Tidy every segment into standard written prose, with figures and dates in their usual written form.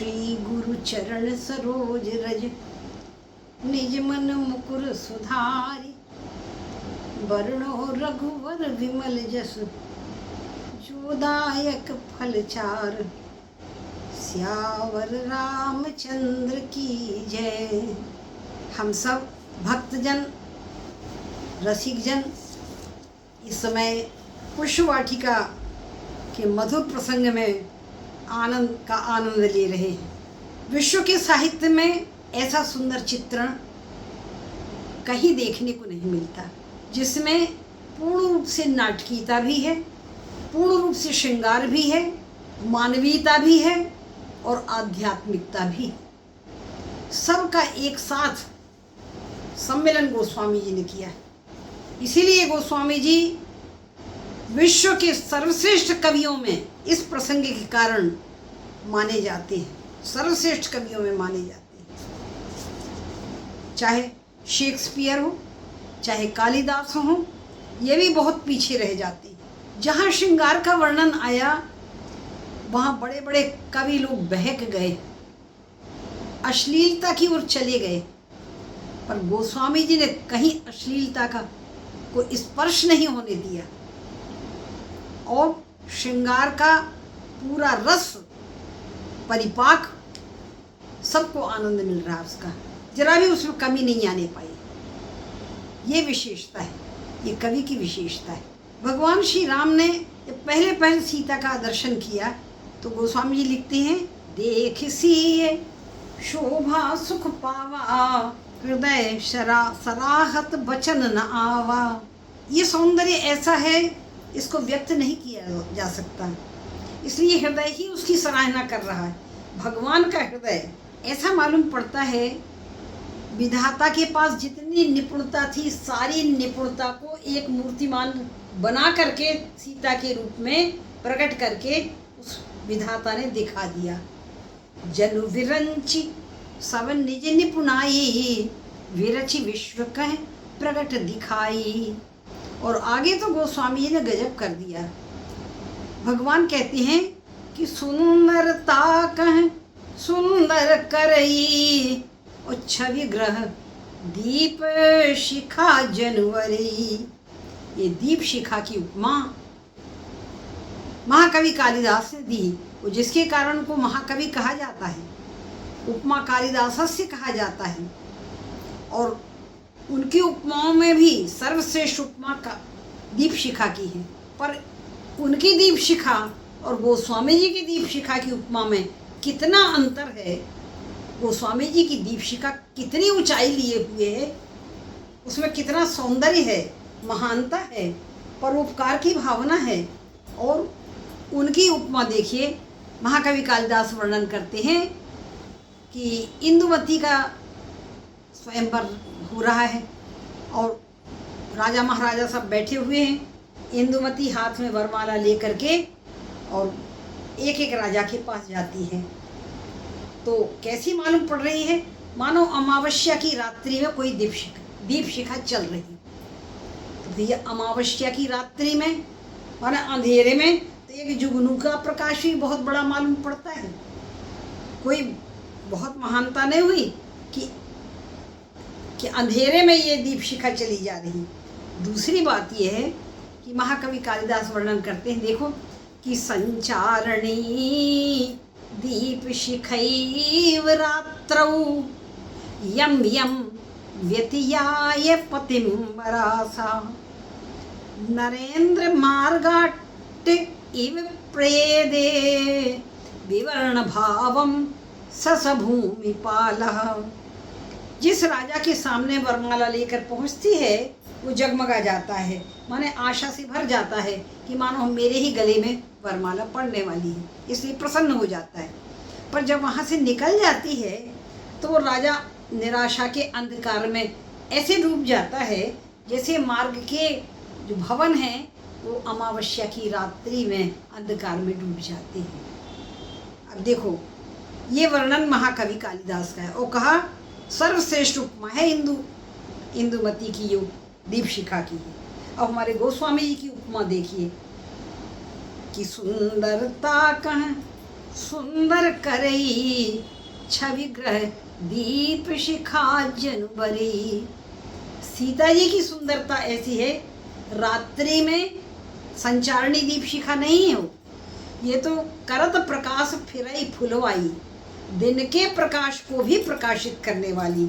श्री गुरु चरण सरोज रज निज मन मुकुर सुधारि वरणो रघुवर विमल जस जोदायक फलचार सियावर रामचंद्र की जय। हम सब भक्तजन रसिकजन इस समय पुष्पवाटिका के मधुर प्रसंग में आनंद का आनंद ले रहे हैं। विश्व के साहित्य में ऐसा सुंदर चित्रण कहीं देखने को नहीं मिलता, जिसमें पूर्ण रूप से नाटकीयता भी है, पूर्ण रूप से श्रृंगार भी है, मानवीयता भी है और आध्यात्मिकता भी। सबका एक साथ सम्मेलन गोस्वामी जी ने किया है। इसीलिए गोस्वामी जी विश्व के सर्वश्रेष्ठ कवियों में इस प्रसंग के कारण माने जाते हैं, सर्वश्रेष्ठ कवियों में माने जाते हैं। चाहे शेक्सपियर हो, चाहे कालिदास हो, ये भी बहुत पीछे रह जाते हैं। जहाँ श्रृंगार का वर्णन आया वहाँ बड़े बड़े कवि लोग बहक गए, अश्लीलता की ओर चले गए, पर गोस्वामी जी ने कहीं अश्लीलता का कोई स्पर्श नहीं होने दिया और श्रृंगार का पूरा रस परिपाक सबको आनंद मिल रहा है उसका, जरा भी उसमें कमी नहीं आने पाई। ये विशेषता है, ये कवि की विशेषता है। भगवान श्री राम ने पहले सीता का दर्शन किया तो गोस्वामी जी लिखते हैं, देख सिए शोभा सुख पावा हृदय सराहत बचन न आवा। ये सौंदर्य ऐसा है, इसको व्यक्त नहीं किया जा सकता, इसलिए हृदय ही उसकी सराहना कर रहा है। भगवान का हृदय ऐसा मालूम पड़ता है, विधाता के पास जितनी निपुणता थी सारी निपुणता को एक मूर्तिमान बना करके सीता के रूप में प्रकट करके उस विधाता ने दिखा दिया। जनु विरंचि सब निज निपुणाई विरचि विश्व कह प्रकट दिखाई। और आगे तो गोस्वामी जी ने गजब कर दिया। भगवान कहते हैं कि सुंदरता कह सुंदर करई और छवि ग्रह दीप शिखा जनवरी। ये दीप शिखा की उपमा महाकवि कालिदास ने दी, और जिसके कारण को महाकवि कहा जाता है, उपमा कालिदास से कहा जाता है। और उनकी उपमाओं में भी सर्वश्रेष्ठ उपमा का दीप शिखा की है, पर उनकी दीप शिखा और गोस्वामी जी की दीप शिखा की उपमा में कितना अंतर है। गोस्वामी जी की दीप शिखा कितनी ऊंचाई लिए हुए है, उसमें कितना सौंदर्य है, महानता है, परोपकार की भावना है। और उनकी उपमा देखिए, महाकवि कालिदास वर्णन करते हैं कि इंदुमती का स्वयंवर हो रहा है और राजा महाराजा सब बैठे हुए हैं। इंदुमती हाथ में वरमाला लेकर के और एक एक राजा के पास जाती है, तो कैसी मालूम पड़ रही है, मानो अमावस्या की रात्रि में कोई दीप शिखा चल रही। तो भैया अमावस्या की रात्रि में माने अंधेरे में तो एक जुगनू का प्रकाश भी बहुत बड़ा मालूम पड़ता है। कोई बहुत महानता नहीं हुई कि अंधेरे में ये दीप शिखा चली जा रही। दूसरी बात यह है कि महाकवि कालिदास वर्णन करते हैं, देखो कि संचारणी दीप शिखैव रात्रौ यम यम व्यतियाय पतिम वरासा नरेंद्र मार्गाट इव प्रेदे विवर्ण भावम ससभूमिपालः। जिस राजा के सामने वरमाला लेकर पहुंचती है वो जगमगा जाता है, माने आशा से भर जाता है कि मानो मेरे ही गले में वरमाला पड़ने वाली है, इसलिए प्रसन्न हो जाता है। पर जब वहाँ से निकल जाती है तो वो राजा निराशा के अंधकार में ऐसे डूब जाता है जैसे मार्ग के जो भवन हैं वो अमावस्या की रात्रि में अंधकार में डूब जाते हैं। अब देखो, ये वर्णन महाकवि कालिदास का है। वो कहा सर्वश्रेष्ठ उपमा है इंदुमती की जो दीप शिखा की है। अब हमारे गोस्वामी जी की उपमा देखिए कि सुंदरता कह सुंदर करई छवि ग्रह दीप शिखा जनवरी। सीता जी की सुंदरता ऐसी है, रात्रि में संचारणी दीप शिखा नहीं हो, ये तो करत प्रकाश फिरई फुलवाई, दिन के प्रकाश को भी प्रकाशित करने वाली।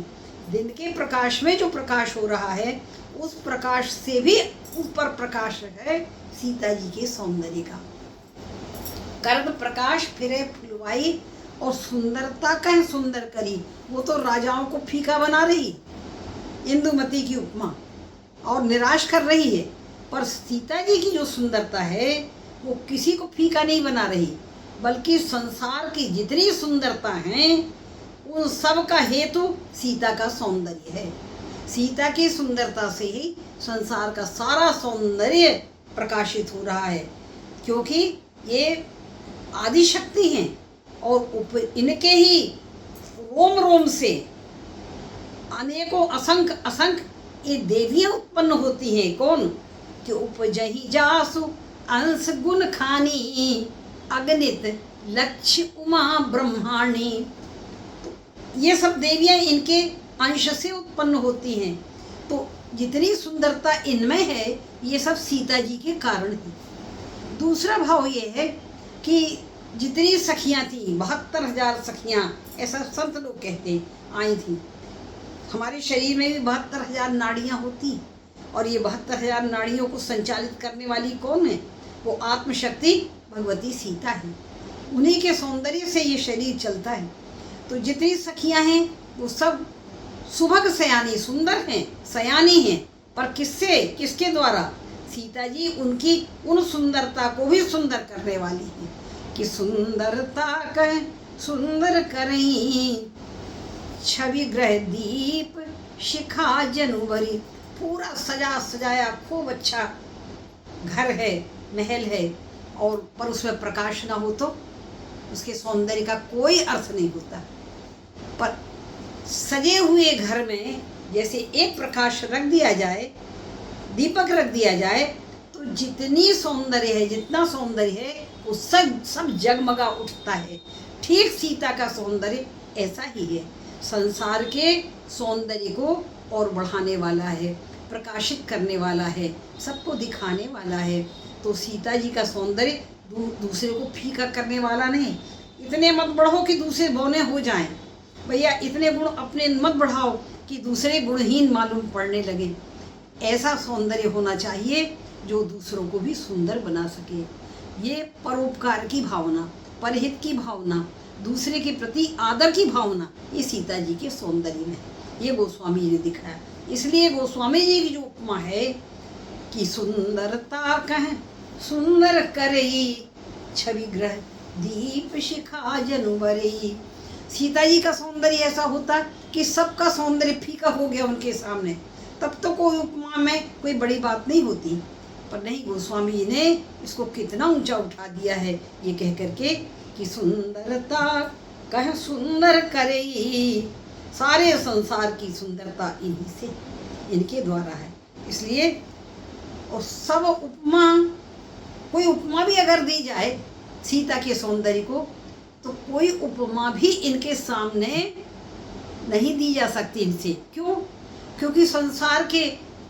दिन के प्रकाश में जो प्रकाश हो रहा है उस प्रकाश से भी ऊपर प्रकाश है सीता जी के सौंदर्य का। करत प्रकाश फिरे फुलवाई, और सुंदरता कह सुंदर करी, वो तो राजाओं को फीका बना रही इंदुमती की उपमा और निराश कर रही है, पर सीता जी की जो सुंदरता है वो किसी को फीका नहीं बना रही, बल्कि संसार की जितनी सुंदरता हैं उन सब का हेतु सीता का सौंदर्य है। सीता की सुंदरता से ही संसार का सारा सौंदर्य प्रकाशित हो रहा है, क्योंकि ये आदि शक्ति हैं और इनके ही रोम रोम से अनेकों असंख्य असंख्य ये देवियां उत्पन्न होती हैं। कौन? कि उपजही जासु अंश गुण खानी, अगणित लक्ष्य उमा ब्रह्माणी। ये सब देवियां इनके अंश से उत्पन्न होती हैं। तो जितनी सुंदरता इनमें है ये सब सीता जी के कारण है। दूसरा भाव ये है कि जितनी सखियां थी, 72,000 सखियां, ऐसा संत लोग कहते आई थी। हमारे शरीर में भी 72,000 नाड़ियां होती, और ये 72,000 नाड़ियों को संचालित करने वाली कौन है? वो आत्मशक्ति भगवती सीता है। उन्हीं के सौंदर्य से ये शरीर चलता है। तो जितनी सखियां हैं वो सब सुभग सयानी, सुंदर हैं, सयानी हैं, पर किससे? किसके द्वारा? सीता जी उनकी उन सुंदरता को भी सुंदर करने वाली है कि सुंदरता कह सुंदर करई, छवि ग्रह दीप शिखा जनवरी। पूरा सजा सजाया खूब अच्छा घर है, महल है, और पर उसमें प्रकाश ना हो तो उसके सौंदर्य का कोई अर्थ नहीं होता। पर सजे हुए घर में जैसे एक प्रकाश रख दिया जाए, दीपक रख दिया जाए, तो जितनी सौंदर्य है, जितना सौंदर्य है वो सब जगमगा उठता है। ठीक सीता का सौंदर्य ऐसा ही है, संसार के सौंदर्य को और बढ़ाने वाला है, प्रकाशित करने वाला है, सबको दिखाने वाला है। तो सीता जी का सौंदर्य दूसरे को फीका करने वाला नहीं। इतने मत बढ़ो कि दूसरे बौने हो जाएं। भैया इतने गुण अपने मत बढ़ाओ कि दूसरे गुणहीन मालूम पड़ने लगे। ऐसा सौंदर्य होना चाहिए जो दूसरों को भी सुंदर बना सके। ये परोपकार की भावना, परहित की भावना, दूसरे के प्रति आदर की भावना, ये सीता जी के सौंदर्य में ये गोस्वामी जी ने दिखाया। इसलिए गोस्वामी जी की जो उपमा है कि सुंदरता कह सुंदर करई, छवि ग्रह दीप शिखा जनवरी। सीता जी का सौंदर्य ऐसा होता कि सबका सौंदर्य फीका हो गया उनके सामने, तब तो कोई उपमा में कोई बड़ी बात नहीं होती। पर नहीं, गोस्वामी जी ने इसको कितना ऊंचा उठा दिया है ये कह करके कि सुंदरता कह सुंदर करई। सारे संसार की सुंदरता इन्हीं से, इनके द्वारा है। इसलिए और सब उपमा, कोई उपमा भी अगर दी जाए सीता के सौंदर्य को, तो कोई उपमा भी इनके सामने नहीं दी जा सकती इनसे। क्यों? क्योंकि संसार के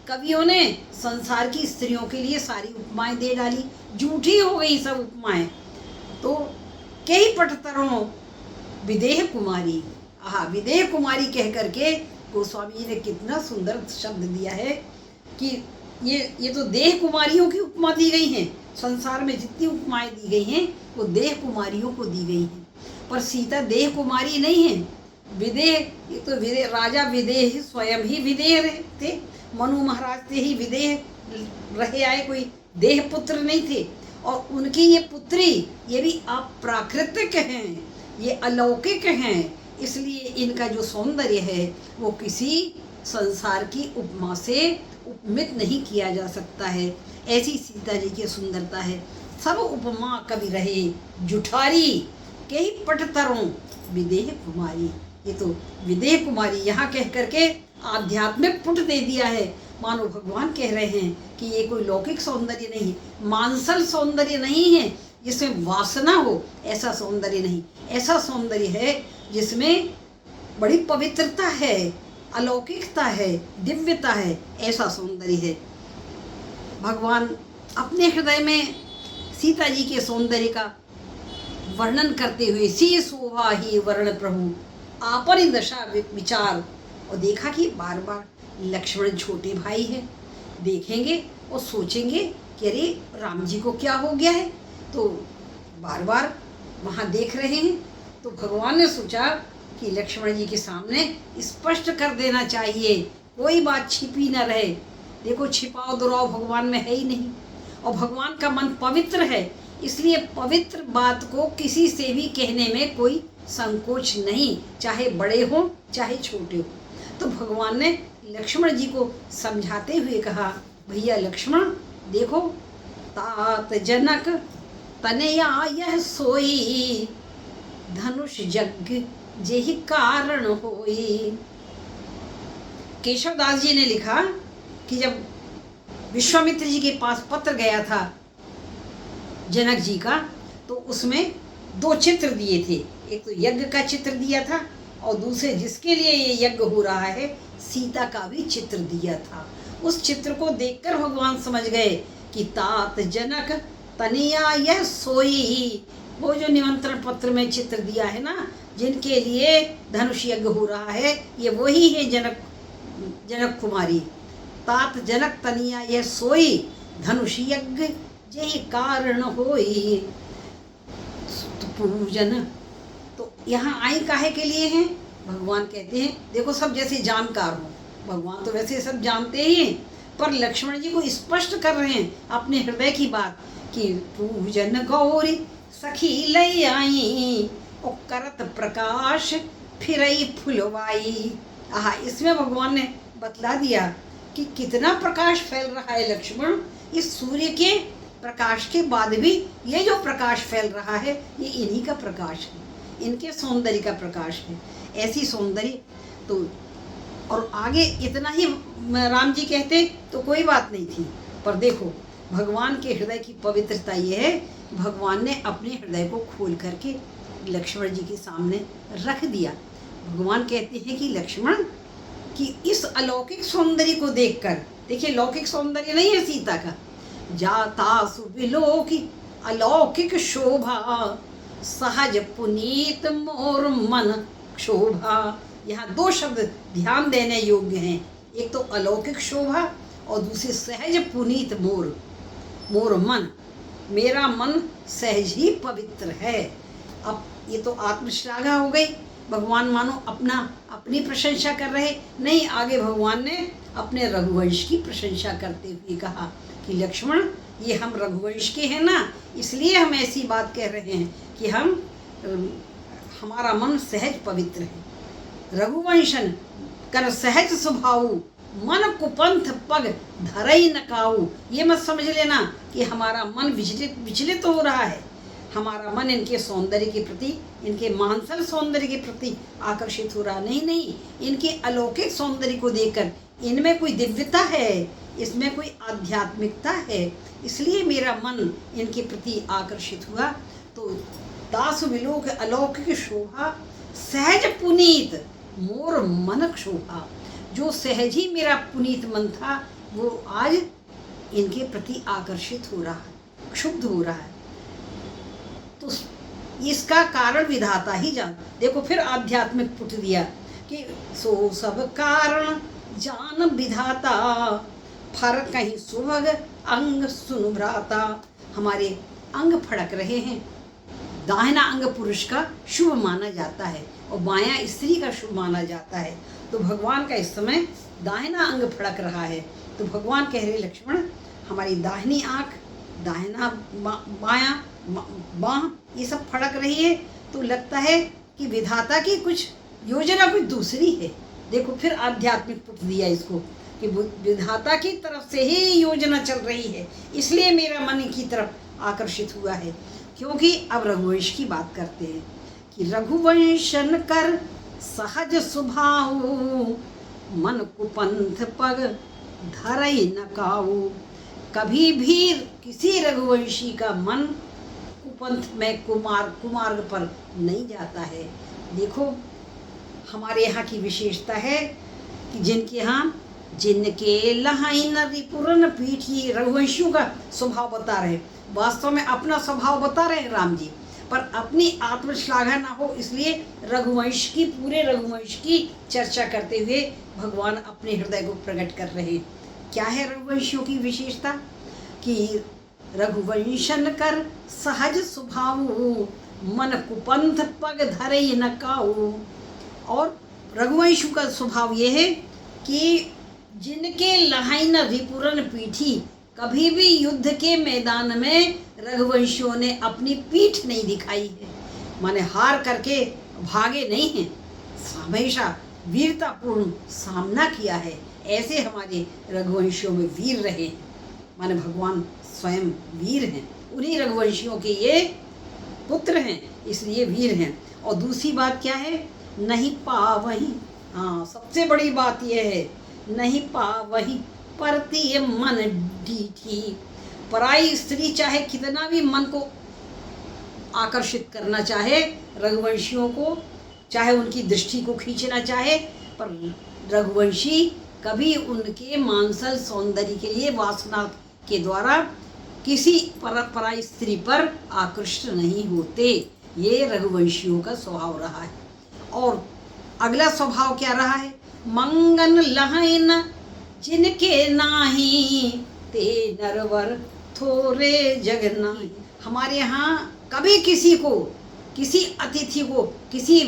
कवियों ने संसार की स्त्रियों के लिए सारी उपमाएं दे डाली, झूठी हो गई सब उपमाएं। तो कई पटतरों विदेह कुमारी, विदेह कुमारी कह करके गोस्वामी जी ने कितना सुंदर शब्द दिया है कि ये तो देह कुमारियों की उपमा दी गई हैं। संसार में जितनी उपमाएं दी गई हैं वो देह कुमारियों को दी गई हैं, पर सीता देह कुमारी नहीं है। विदेह, ये तो विदेह, राजा विदेह स्वयं ही विदेह थे। मनु महाराज थे ही विदेह रहे आए, कोई देह पुत्र नहीं थे। और उनकी ये पुत्री ये भी अप्राकृतिक हैं, ये अलौकिक हैं। इसलिए इनका जो सौंदर्य है वो किसी संसार की उपमा से उपमित नहीं किया जा सकता है। ऐसी सीता जी की सुंदरता है। सब उपमा कवि रहे जुठारी, कई पटतरों विदेह कुमारी। ये तो विदेह कुमारी यहाँ कह करके आध्यात्मिक पुट दे दिया है, मानो भगवान कह रहे हैं कि ये कोई लौकिक सौंदर्य नहीं, मानसल सौंदर्य नहीं है, जिसमें वासना हो, ऐसा सौंदर्य नहीं। ऐसा सौंदर्य है जिसमें बड़ी पवित्रता है, अलौकिकता है, दिव्यता है, ऐसा सौंदर्य है। भगवान अपने हृदय में सीता जी के सौंदर्य का वर्णन करते हुए सी शोभा ही वर्ण प्रभु आपन दशा विचार, और देखा कि बार बार लक्ष्मण छोटे भाई हैं, देखेंगे और सोचेंगे कि अरे राम जी को क्या हो गया है, तो बार बार वहाँ देख रहे हैं। तो भगवान ने सोचा कि लक्ष्मण जी के सामने स्पष्ट कर देना चाहिए, कोई बात छिपी न रहे। देखो छिपाओ दुराओ भगवान में है ही नहीं, और भगवान का मन पवित्र है, इसलिए पवित्र बात को किसी से भी कहने में कोई संकोच नहीं, चाहे बड़े हो चाहे छोटे हो। तो भगवान ने लक्ष्मण जी को समझाते हुए कहा, भैया लक्ष्मण देखो, तात जनक तनया यह सोई, धनुष यज्ञ जेहि कारण होई। केशवदास जी ने लिखा कि जब विश्वामित्र जी के पास पत्र गया था जनक जी का, तो उसमें 2 चित्र दिए थे। एक तो यज्ञ का चित्र दिया था, और दूसरे जिसके लिए ये यज्ञ हो रहा है सीता का भी चित्र दिया था। उस चित्र को देखकर भगवान समझ गए कि तात जनक तनिया यह सोई, वो जो निमंत्रण पत्र में चित्र दिया है ना, जिनके लिए धनुष यज्ञ हो रहा है, ये वही है जनक कुमारी। तात जनक तनिया यह सोई, धनुष यज्ञ जेहि कारण होई। तो पूजन तो यहाँ आई काहे के लिए हैं? भगवान कहते हैं देखो सब जैसे जानकार हो, भगवान तो वैसे सब जानते ही हैं, पर लक्ष्मण जी को स्पष्ट कर रहे हैं अपने हृदय की बात कि पूजन गौरी सखी लई आई, और करत प्रकाश फिरई फुलवाई। इसमें भगवान ने बतला दिया कि कितना प्रकाश फैल रहा है लक्ष्मण। इस सूर्य के प्रकाश के बाद भी ये जो प्रकाश फैल रहा है ये इन्हीं का प्रकाश है, इनके सौंदर्य का प्रकाश है। ऐसी सौंदर्य तो, और आगे इतना ही राम जी कहते तो कोई बात नहीं थी, पर देखो भगवान के हृदय की पवित्रता ये है, भगवान ने अपने हृदय को खोल करके लक्ष्मण जी के सामने रख दिया। भगवान कहते हैं कि लक्ष्मण कि इस अलौकिक सौंदर्य को देखकर, देखिए लौकिक सौंदर्य नहीं है सीता का, जाता सुविलोकी अलौकिक शोभा, सहज पुनीत मोर मन शोभा। यहाँ 2 शब्द ध्यान देने योग्य हैं, एक तो अलौकिक शोभा और दूसरे सहज पुनीत मोर। मोर मन, मेरा मन सहज ही पवित्र है। अब ये तो आत्मश्लाघा हो गई, भगवान मानो अपनी प्रशंसा कर रहे नहीं, आगे भगवान ने अपने रघुवंश की प्रशंसा करते हुए कहा कि लक्ष्मण ये हम रघुवंश के हैं ना, इसलिए हम ऐसी बात कह रहे हैं कि हमारा मन सहज पवित्र है। रघुवंशन कर सहज स्वभाव, मन कुपंथ पग धरई नकाऊ। ये मत समझ लेना कि हमारा मन विचलित हो रहा है, हमारा मन इनके सौंदर्य के प्रति, इनके मानसल सौंदर्य के प्रति आकर्षित हो रहा नहीं, इनके अलौकिक सौंदर्य को देखकर इनमें कोई दिव्यता है, इसमें कोई आध्यात्मिकता है, इसलिए मेरा मन इनके प्रति आकर्षित हुआ। तो दास विलोक अलौकिक शोभा, सहज पुनीत मोर मनक शोभा। जो सहज ही मेरा पुनीत मन था वो आज इनके प्रति आकर्षित हो रहा है, क्षुब्ध हो रहा है। तो इसका कारण विधाता ही जान। देखो फिर आध्यात्मिक पुट दिया कि सो सब कारण जान विधाता, फरक कहीं सुभग अंग सुन भ्राता। हमारे अंग फड़क रहे हैं, दाहिना अंग पुरुष का शुभ माना जाता है और बायां स्त्री का शुभ माना जाता है। तो भगवान का इस समय दाहिना अंग फड़क रहा है। तो भगवान कह रहे लक्ष्मण हमारी दाहिनी आँख, दाहिना बायां बाँह ये सब फड़क रही है, तो लगता है कि विधाता की कुछ योजना कुछ दूसरी है। देखो फिर आध्यात्मिक पुट दिया इसको कि विधाता की तरफ से ही योजना चल रही है, इसलिए मेरा मन की तरफ आकर्षित हुआ है। क्योंकि अब रघुवंश की बात करते हैं कि रघुवंशन कर सहज स्वभाव, मन कुपंथ पग धरई न काऊ। कभी भी किसी रघुवंशी का मन कुपंथ में कुमार्ग पर नहीं जाता है। देखो हमारे यहाँ की विशेषता है कि जिनके लहाइन रिपुरन पीठी, रघुवंशियों का स्वभाव बता रहे, वास्तव में अपना स्वभाव बता रहे हैं राम जी, पर अपनी आत्मश्लाघा ना हो इसलिए पूरे रघुवंश की चर्चा करते हुए भगवान अपने हृदय को प्रकट कर रहे हैं। क्या है रघुवंशियों की विशेषता? कि रघुवंशन कर सहज स्वभाव, मन कुपंथ पग धरे न काऊ। और रघुवंशियों का स्वभाव ये है कि जिनके लहाइन रिपुरन पीठी, कभी भी युद्ध के मैदान में रघुवंशियों ने अपनी पीठ नहीं दिखाई है, माने हार करके भागे नहीं हैं, हमेशा वीरतापूर्ण सामना किया है। ऐसे हमारे रघुवंशियों में वीर रहे हैं, माने भगवान स्वयं वीर हैं, उन्हीं रघुवंशियों के ये पुत्र हैं, इसलिए वीर हैं। और दूसरी बात क्या है? नहीं पावही, हाँ सबसे बड़ी बात यह है, नहीं पावही परती मन डीठी। पराई स्त्री चाहे कितना भी मन को आकर्षित करना चाहे रघुवंशियों को, चाहे उनकी दृष्टि को खींचना चाहे, पर रघुवंशी कभी उनके मांसल सौंदर्य के लिए वासना के द्वारा किसी पराई स्त्री पर आकृष्ट नहीं होते। ये रघुवंशियों का स्वभाव रहा है। और अगला स्वभाव क्या रहा है? मंगन लहन जिनके नाही, ते नरवर थोरे जग नाही। हमारे यहाँ कभी किसी को, किसी अतिथि को, किसी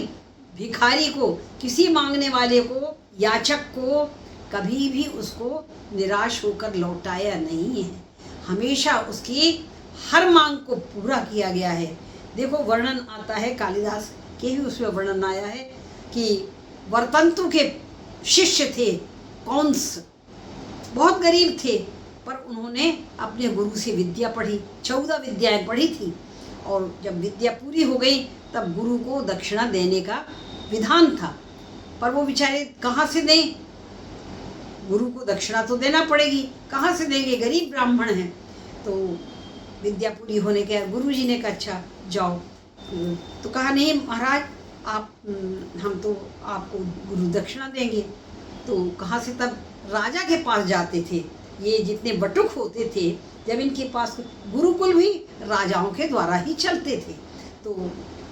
भिखारी को, किसी मांगने वाले को, याचक को कभी भी उसको निराश होकर लौटाया नहीं है, हमेशा उसकी हर मांग को पूरा किया गया है। देखो वर्णन आता है, कालिदास के भी उसमें वर्णन आया है कि वर्तंतु के शिष्य थे कंस, बहुत गरीब थे, पर उन्होंने अपने गुरु से विद्या पढ़ी, 14 विद्याएं पढ़ी थी, और जब विद्या पूरी हो गई तब गुरु को दक्षिणा देने का विधान था, पर वो बेचारे कहाँ से दें, गुरु को दक्षिणा तो देना पड़ेगी, कहाँ से देंगे, गरीब ब्राह्मण हैं। तो विद्या पूरी होने के बाद गुरु जी ने कहा अच्छा जाओ, तो कहा नहीं महाराज आप, हम तो आपको गुरु दक्षिणा देंगे। तो कहाँ से, तब राजा के पास जाते थे, ये जितने बटुक होते थे, जब इनके पास, गुरुकुल भी राजाओं के द्वारा ही चलते थे। तो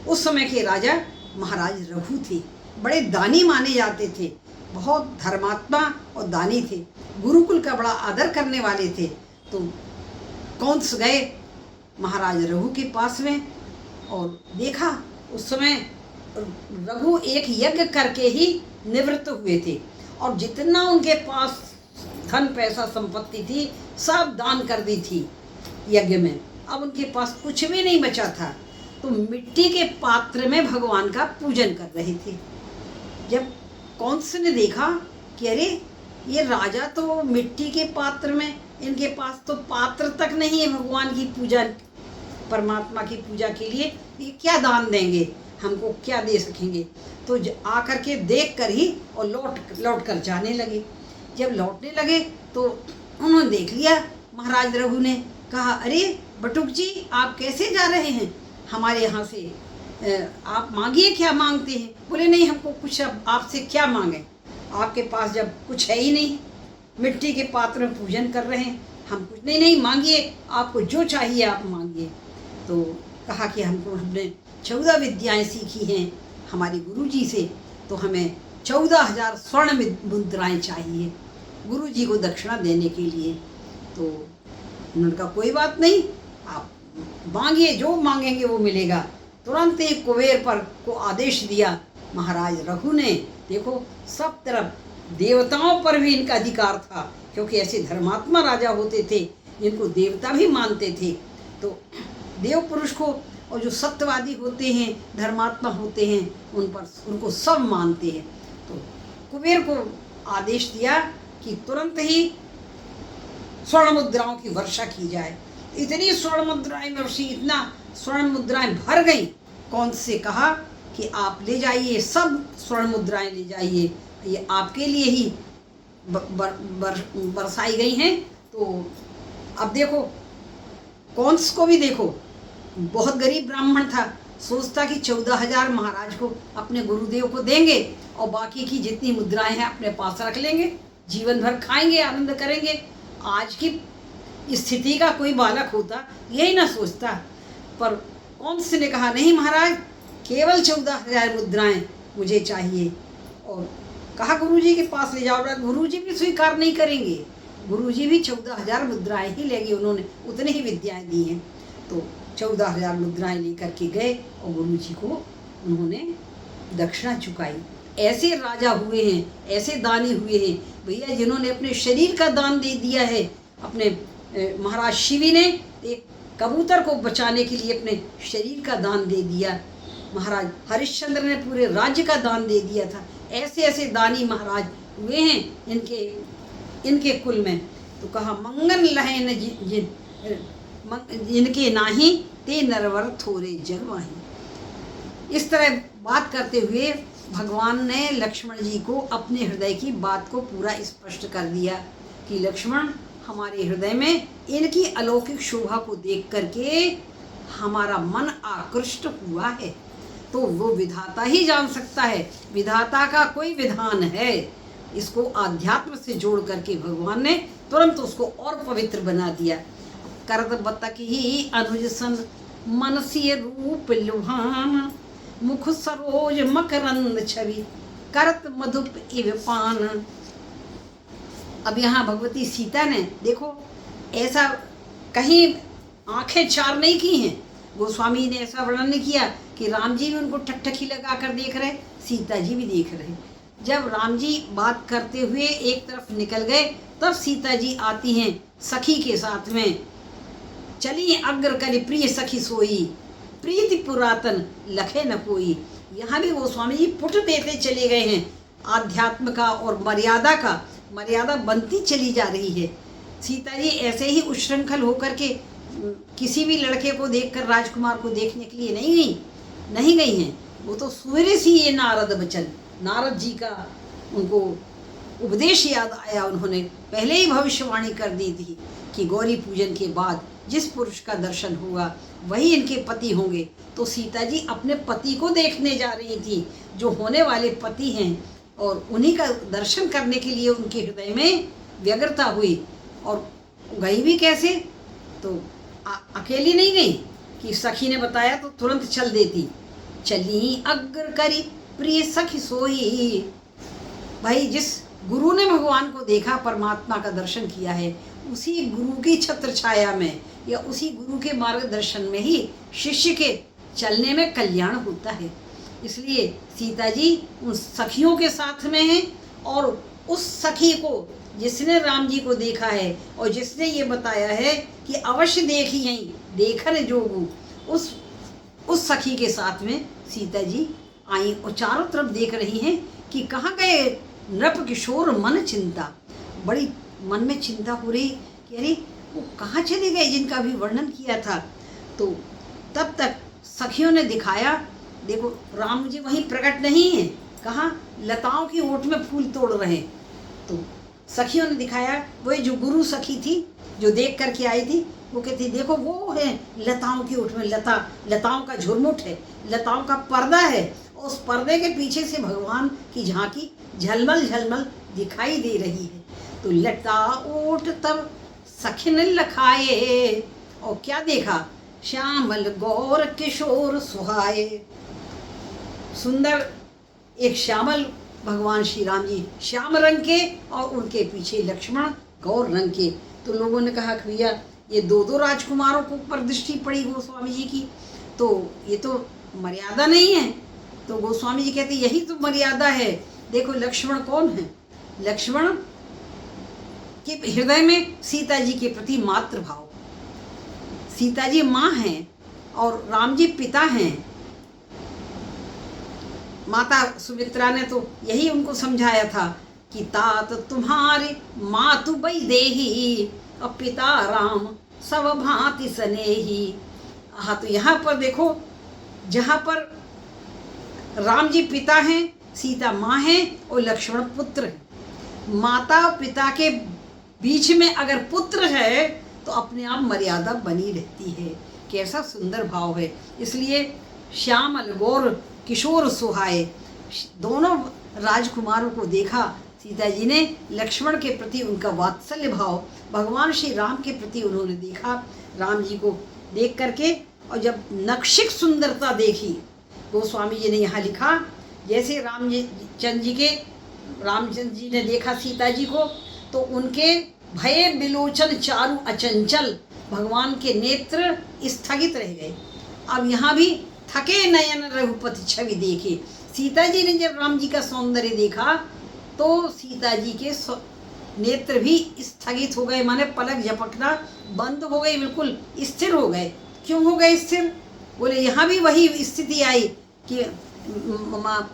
उस समय के राजा महाराज रघु थे, बड़े दानी माने जाते थे, बहुत धर्मात्मा और दानी थे, गुरुकुल का बड़ा आदर करने वाले थे। तो कंस गए महाराज रघु के पास में और देखा, उस समय रघु एक यज्ञ करके ही निवृत्त हुए थे, और जितना उनके पास धन पैसा संपत्ति थी सब दान कर दी थी यज्ञ में, अब उनके पास कुछ भी नहीं बचा था। तो मिट्टी के पात्र में भगवान का पूजन कर रहे थे। जब कंस ने देखा कि अरे ये राजा तो मिट्टी के पात्र में, इनके पास तो पात्र तक नहीं है भगवान की पूजा, परमात्मा की पूजा के लिए, ये क्या दान देंगे, हमको क्या दे सकेंगे। तो आकर के देख कर ही और लौट कर जाने लगे। जब लौटने लगे तो उन्होंने देख लिया, महाराज रघु ने कहा अरे बटुक जी आप कैसे जा रहे हैं हमारे यहाँ से, आप मांगिए, क्या मांगते हैं। बोले नहीं हमको कुछ, अब आपसे क्या मांगे, आपके पास जब कुछ है ही नहीं, मिट्टी के पात्र में पूजन कर रहे हैं, हम कुछ नहीं मांगिए, आपको जो चाहिए आप मांगिए। तो कहा कि हमने 14 विद्याएं सीखी हैं हमारे गुरु जी से, तो हमें 14,000 स्वर्ण मुद्राएं चाहिए गुरु जी को दक्षिणा देने के लिए। तो उन्होंने कहा कोई बात नहीं, आप मांगिए, जो मांगेंगे वो मिलेगा। तुरंत ही कुबेर पर को आदेश दिया महाराज रघु ने। देखो सब तरफ देवताओं पर भी इनका अधिकार था, क्योंकि ऐसे धर्मात्मा राजा होते थे जिनको देवता भी मानते थे। तो देव पुरुष को, और जो सत्यवादी होते हैं, धर्मात्मा होते हैं, उन पर उनको सब मानते हैं। तो कुबेर को आदेश दिया कि तुरंत ही स्वर्ण मुद्राओं की वर्षा की जाए। इतनी स्वर्ण मुद्राएं वर्षी, इतना स्वर्ण मुद्राएं भर गई। कौन से कहा कि आप ले जाइए, सब स्वर्ण मुद्राएं ले जाइए, ये आपके लिए ही बरसाई गई हैं। तो अब देखो कंस को भी देखो, बहुत गरीब ब्राह्मण था, सोचता कि 14,000 महाराज को अपने गुरुदेव को देंगे और बाकी की जितनी मुद्राएं हैं अपने पास रख लेंगे, जीवन भर खाएंगे, आनंद करेंगे। आज की स्थिति का कोई बालक होता यही ना सोचता। पर कंस ने कहा, नहीं महाराज, केवल 14,000 मुद्राएं मुझे चाहिए। और कहा गुरुजी के पास ले जाओ। गुरुजी भी स्वीकार नहीं करेंगे, गुरुजी भी 14,000 मुद्राएं ही लेंगे, उन्होंने उतनी ही विद्याएं दी हैं। तो 14,000 मुद्राएं लेकर के गए और गुरुजी को उन्होंने दक्षिणा चुकाई। ऐसे राजा हुए हैं, ऐसे दानी हुए हैं भैया, जिन्होंने अपने शरीर का दान दे दिया है। अपने महाराज शिवी ने एक कबूतर को बचाने के लिए अपने शरीर का दान दे दिया। महाराज हरिश्चंद्र ने पूरे राज्य का दान दे दिया था। ऐसे ऐसे दानी महाराज हुए हैं इनके कुल में। तो कहा, मंगन लहन जिनके नाही ते नरवर थोरे जग माही। इस तरह बात करते हुए भगवान ने लक्ष्मण जी को अपने हृदय की बात को पूरा स्पष्ट कर दिया कि लक्ष्मण, हमारे हृदय में इनकी अलौकिक शोभा को देख करके हमारा मन आकृष्ट हुआ है। तो वो विधाता ही जान सकता है, विधाता का कोई विधान है। इसको आध्यात्म से जोड़ करके भगवान ने तुरंत उसको और पवित्र बना दिया। करत बतक ही अनुज सन मनसी रूप लुभान, मुख सरोज मकरंद छवि करत मधुप इव पान। अब यहाँ भगवती सीता ने देखो ऐसा कहीं आंखें चार नहीं की हैं। गोस्वामी ने ऐसा वर्णन नहीं किया कि राम जी भी उनको ठकठकी लगा कर देख रहे, सीता जी भी देख रहे। जब राम जी बात करते हुए एक तरफ निकल गए, तब सीता जी आती हैं सखी के साथ में। चली अग्र करि प्रिय सखी सोई, प्रीति पुरातन लखे न कोई। यहाँ भी गोस्वामी जी पुट देते चले गए हैं आध्यात्म का और मर्यादा का। मर्यादा बनती चली जा रही है। सीता जी ऐसे ही उच्छृंखल होकर के किसी भी लड़के को देखकर राजकुमार को देखने के लिए नहीं गई हैं। वो तो सूर्य सी ये नारद बचन, नारद जी का उनको उपदेश याद आया। उन्होंने पहले ही भविष्यवाणी कर दी थी कि गौरी पूजन के बाद जिस पुरुष का दर्शन होगा वही इनके पति होंगे। तो सीता जी अपने पति को देखने जा रही थी, जो होने वाले पति हैं, और उन्हीं का दर्शन करने के लिए उनके हृदय में व्यग्रता हुई। और गई भी कैसे, तो अकेली नहीं गई कि सखी ने बताया तो तुरंत चल देती। चली अग्र करी प्रिय सखी सोई। भाई जिस गुरु ने भगवान को देखा, परमात्मा का दर्शन किया है, उसी गुरु की छत्र छाया में या उसी गुरु के मार्गदर्शन में ही शिष्य के चलने में कल्याण होता है। इसलिए सीता जी उन सखियों के साथ में हैं, और उस सखी को जिसने राम जी को देखा है और जिसने ये बताया है कि अवश्य देखी यहीं देखन जोगू, उस सखी के साथ में सीता जी आई और चारों तरफ देख रही हैं कि कहाँ गए नृप किशोर मन चिंता। बड़ी मन में चिंता हो रही कि अरे वो कहाँ चले गए जिनका भी वर्णन किया था। तो तब तक सखियों ने दिखाया, देखो राम जी वहीं प्रकट नहीं है, कहाँ लताओं की ओट में फूल तोड़ रहे। तो सखियों ने दिखाया, वही जो गुरु सखी थी जो देख करके आई थी, वो कहती देखो वो है लताओं की ओट में, लताओं का झुरमुट है, लताओं का पर्दा है, और उस पर्दे के पीछे से भगवान की झांकी झलमल झलमल दिखाई दे रही है। तो लता ओट तब सखिन लखाए, और क्या देखा, श्यामल गौर किशोर सुहाए। सुंदर एक श्यामल भगवान श्री राम जी श्याम रंग के, और उनके पीछे लक्ष्मण गौर रंग के। तो लोगों ने कहा कि भैया ये दो राजकुमारों को पर दृष्टि पड़ी गोस्वामी जी की, तो ये तो मर्यादा नहीं है। तो गोस्वामी जी कहते यही तो मर्यादा है। देखो लक्ष्मण कौन है, लक्ष्मण के हृदय में सीता जी के प्रति मातृभाव। सीता जी माँ हैं और राम जी पिता हैं। माता सुमित्रा ने तो यही उनको समझाया था कि तात तुम्हारे मातु वैदेही और पिता राम सब भांति स्नेही। हाँ, तो यहाँ पर देखो, जहाँ पर राम जी पिता हैं, सीता माँ हैं और लक्ष्मण पुत्र हैं। माता और पिता के बीच में अगर पुत्र है तो अपने आप मर्यादा बनी रहती है कैसा सुंदर भाव है। इसलिए श्यामल गौर किशोर सुहाए, दोनों राजकुमारों को देखा सीता जी ने, लक्ष्मण के प्रति उनका वात्सल्य भाव, भगवान श्री राम के प्रति उन्होंने देखा, राम जी को देख करके। और जब नक्शिक सुंदरता देखी, गोस्वामी जी ने यहाँ लिखा, जैसे रामचंद्र जी ने देखा सीता जी को, तो उनके भय बिलोचन चारु अचंचल, भगवान के नेत्र स्थगित रह गए। अब यहाँ भी थके नयन रघुपति छवि देखे। सीता जी ने जब राम जी का सौंदर्य देखा तो सीता जी के नेत्र भी स्थगित हो गए, माने पलक झपकना बंद हो गई, बिल्कुल स्थिर हो गए। क्यों हो गए स्थिर? बोले यहाँ भी वही स्थिति आई कि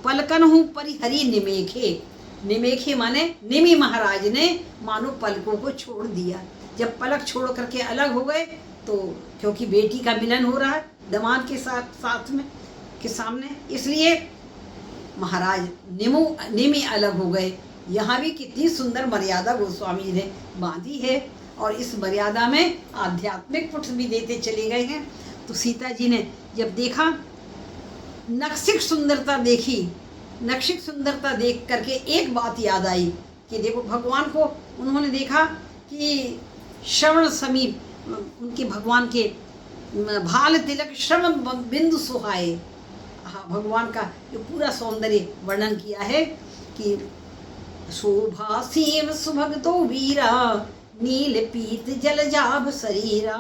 पलकन हूँ परिहरी निमेखे। निमेखे माने निमि महाराज ने मानो पलकों को छोड़ दिया। जब पलक छोड़ करके अलग हो गए तो, क्योंकि बेटी का मिलन हो रहा है दामाद के साथ में के सामने, इसलिए महाराज निमि अलग हो गए। यहाँ भी कितनी सुंदर मर्यादा गोस्वामी जी ने बांधी है, और इस मर्यादा में आध्यात्मिक पुट भी देते चले गए हैं। तो सीता जी ने जब देखा, नक्शिक सुंदरता देखी, नक्शिक सुंदरता देख करके एक बात याद आई कि देखो भगवान को उन्होंने देखा कि श्रवण समीप, उनके भगवान के भाल तिलक श्रवण बिंदु सुहाए। हाँ, भगवान का जो पूरा सौंदर्य वर्णन किया है कि शोभा सीम सुभगतो वीरा, नील पीत जल जाभ शरीरा,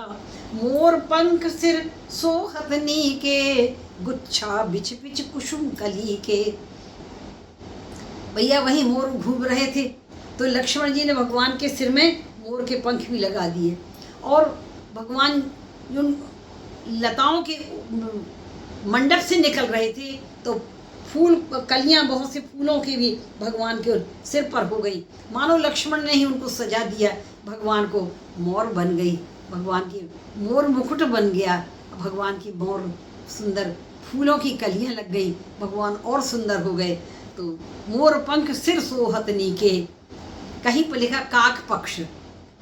मोर पंख सिर सोहत नीके, गुच्छा बिछ बिछ कुसुम कली के। भैया वहीं मोर घूम रहे थे तो लक्ष्मण जी ने भगवान के सिर में मोर के पंख भी लगा दिए, और भगवान जो लताओं के मंडप से निकल रहे थे तो फूल कलियां, बहुत से फूलों की भी भगवान के सिर पर हो गई, मानो लक्ष्मण ने ही उनको सजा दिया। भगवान को मोर बन गई, भगवान की मोर मुकुट बन गया, भगवान की मोर सुंदर फूलों की कलियां लग गई, भगवान और सुंदर हो गए। तो मोर पंख सिर सोहत नीके, कहीं पर लिखा काक पक्ष,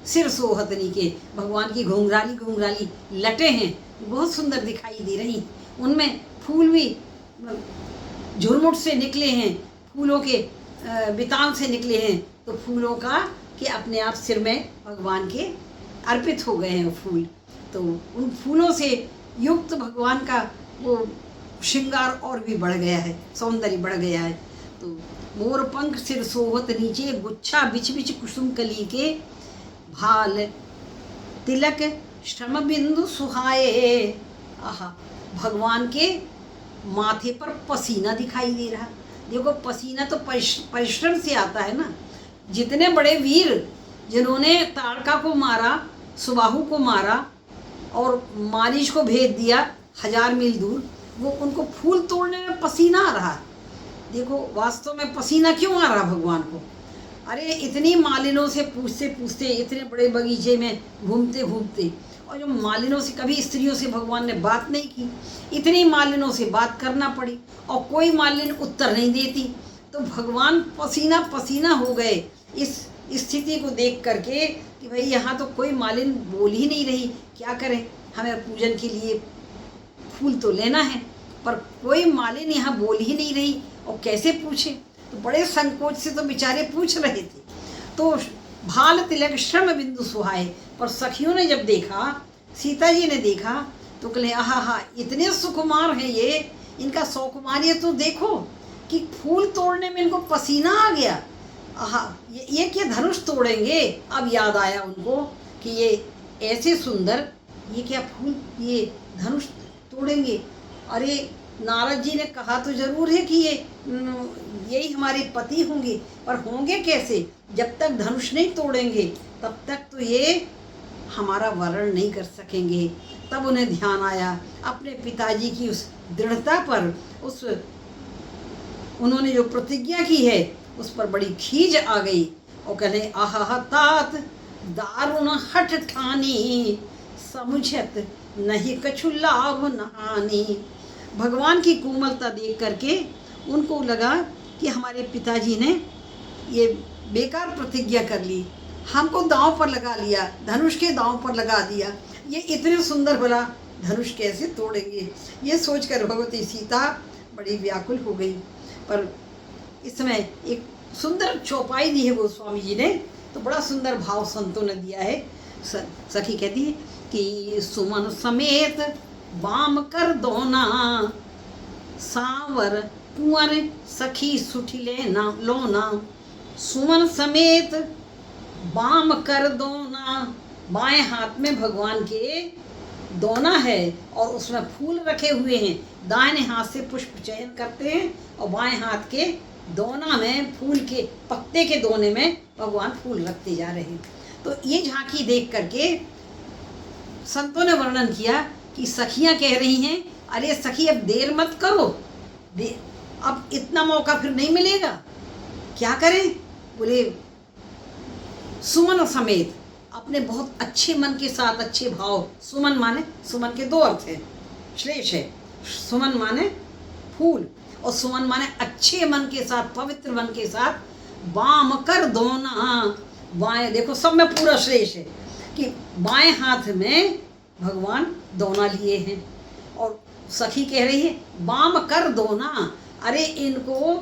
सिर सोहत नीके, भगवान की घुंघराली घुंघराली लटें हैं, बहुत सुंदर दिखाई दे रही, उनमें फूल भी झुरमुट से निकले हैं, फूलों के बितान से निकले हैं, तो फूलों का कि अपने आप सिर में भगवान के अर्पित हो गए हैं फूल। तो उन फूलों से युक्त भगवान का वो श्रृंगार और भी बढ़ गया है, सौंदर्य बढ़ गया है। तो मोर पंख सिर सोहत नीचे, गुच्छा बिछ बिछ कुसुम कली के, भाल तिलक श्रम बिंदु सुहाए। आहा, भगवान के माथे पर पसीना दिखाई दे रहा। देखो पसीना तो परिश्रम से आता है ना। जितने बड़े वीर जिन्होंने ताड़का को मारा, सुबाहु को मारा और मारीच को भेज दिया 1000 मील दूर, वो उनको फूल तोड़ने में पसीना आ रहा। देखो वास्तव में पसीना क्यों आ रहा भगवान को? अरे इतनी मालिनों से पूछते पूछते, इतने बड़े बगीचे में घूमते घूमते, और जो मालिनों से कभी स्त्रियों से भगवान ने बात नहीं की, इतनी मालिनों से बात करना पड़ी और कोई मालिन उत्तर नहीं देती, तो भगवान पसीना पसीना हो गए इस स्थिति को देख करके कि भाई यहाँ तो कोई मालिन बोल ही नहीं रही, क्या करें, हमें पूजन के लिए फूल तो लेना है, पर कोई मालिन यहाँ बोल ही नहीं रही और कैसे पूछे। तो बड़े संकोच से तो बेचारे पूछ रहे थे। तो भाल तिलक श्रम बिंदु सुहाए, पर सखियों ने जब देखा, सीता जी ने देखा, तो कहे आहा हा, इतने सुकुमार हैं ये, इनका सौकुमार्य तो देखो कि फूल तोड़ने में इनको पसीना आ गया। आहा, ये क्या धनुष तोड़ेंगे? अब याद आया उनको कि ये ऐसे सुंदर, ये क्या फूल, ये धनुष तोड़ेंगे? अरे नारद जी ने कहा तो जरूर है कि यही हमारे पति होंगे, पर होंगे कैसे? जब तक धनुष नहीं तोड़ेंगे तब तक तो ये हमारा वर्ण नहीं कर सकेंगे। तब उन्हें ध्यान आया अपने पिताजी की उस दृढ़ता पर, उस उन्होंने जो प्रतिज्ञा की है उस पर बड़ी खीज आ गई और कहने आहा तात दारुण हठ ठानी, समुझत नहीं कछु लाभ नहानी। भगवान की कोमलता देख करके उनको लगा कि हमारे पिताजी ने ये बेकार प्रतिज्ञा कर ली, हमको दांव पर लगा लिया, धनुष के दांव पर लगा दिया। ये इतने सुंदर भला धनुष कैसे तोड़ेंगे। ये सोचकर भगवती सीता बड़ी व्याकुल हो गई। पर इसमें एक सुंदर चौपाई दी है गोस्वामी जी ने, तो बड़ा सुंदर भाव संतों ने दिया है। सखी कहती है कि सुमन समेत वाम कर दोना, सावर कुंवर सखी सुठिले ना लोना। सुमन समेत वाम कर दोना, बाएं हाथ में भगवान के दोना है और उसमें फूल रखे हुए हैं। दाहिने हाथ से पुष्प चयन करते हैं और बाएं हाथ के दोना में, फूल के पत्ते के दोने में भगवान फूल रखते जा रहे हैं। तो ये झांकी देख करके संतों ने वर्णन किया कि सखियां कह रही हैं, अरे सखी अब देर मत करो, अब इतना मौका फिर नहीं मिलेगा, क्या करें। बोले सुमन समेत, अपने बहुत अच्छे मन के साथ, अच्छे भाव। सुमन माने, सुमन के दो अर्थ है, श्लेष है। सुमन माने फूल और सुमन माने अच्छे मन के साथ, पवित्र मन के साथ। वाम कर दोना, बाएं, देखो सब में पूरा श्लेष है कि बाएं हाथ में भगवान दोना लिए हैं। और सखी कह रही है वाम कर दोना, अरे इनको,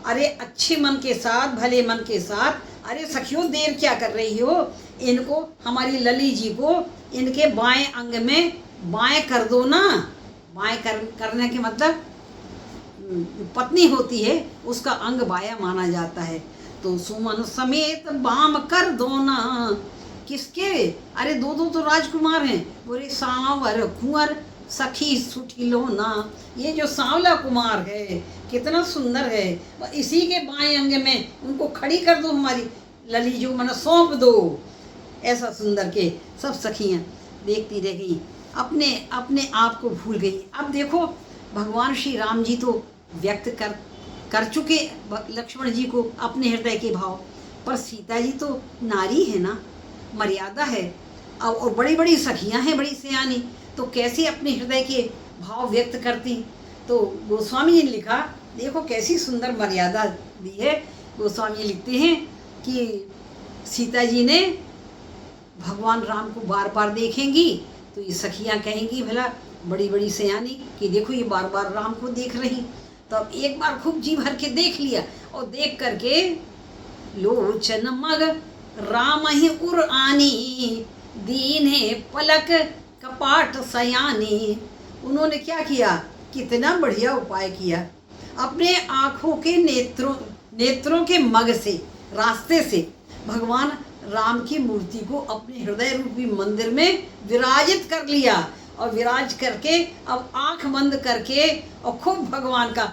अरे अच्छे मन के साथ, भले मन के साथ, अरे सखियों देर क्या कर रही हो, इनको, हमारी लली जी को इनके बाएं अंग में बाएं कर दो ना। बाएं करने के मतलब पत्नी होती है उसका अंग बाया माना जाता है। तो सुमन समेत बाम कर दो ना, किसके, अरे दो दो तो राजकुमार हैं। बोले सांवर कुंवर सखी सुठिलो ना, ये जो सांवला कुमार है कितना सुंदर है, इसी के बाएं अंग में उनको खड़ी कर दो, हमारी लली जो मन सौंप दो। ऐसा सुंदर के सब सखियां देखती रह गई, अपने अपने आप को भूल गई। अब देखो भगवान श्री राम जी तो व्यक्त कर चुके लक्ष्मण जी को अपने हृदय के भाव, पर सीता जी तो नारी है ना, मर्यादा है। अब और बड़ी बड़ी सखियां हैं, बड़ी सयानी, तो कैसे अपने हृदय के भाव व्यक्त करती। तो गोस्वामी जी ने लिखा, देखो कैसी सुंदर मर्यादा दी है। गोस्वामी जी लिखते हैं कि सीता जी ने भगवान राम को बार बार देखेंगी तो ये सखियां कहेंगी भला बड़ी बड़ी सयानी कि देखो ये बार बार राम को देख रही। तो अब एक बार खूब जी भर के देख लिया और देख करके लोचन मग राम ही उर आनी, दीने पलक कपाट सयानी। उन्होंने क्या किया, कितना बढ़िया उपाय किया। अपने आँखों के नेत्रों के मग से, रास्ते से भगवान राम की मूर्ति को अपने हृदय रूपी मंदिर में विराजित कर लिया और विराज करके अब आंख बंद करके और खूब भगवान का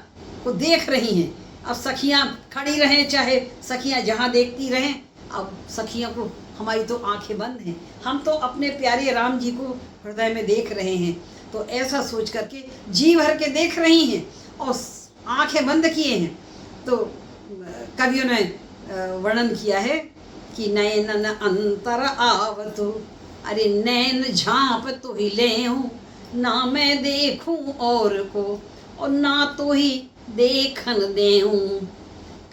को देख रही हैं। अब सखियां खड़ी रहें, चाहे सखियां जहां देखती रहें, अब सखियों को, हमारी तो आंखें बंद हैं, हम तो अपने प्यारे राम जी को हृदय में देख रहे हैं। तो ऐसा सोच करके जी भर के देख रही हैं और आंखें बंद किए हैं। तो कवियों ने वर्णन किया है कि नैनन अंतर आवतु, अरे नैन झांप तो ही लेऊं, ना मैं देखूं और को और ना तो ही देखन देऊं।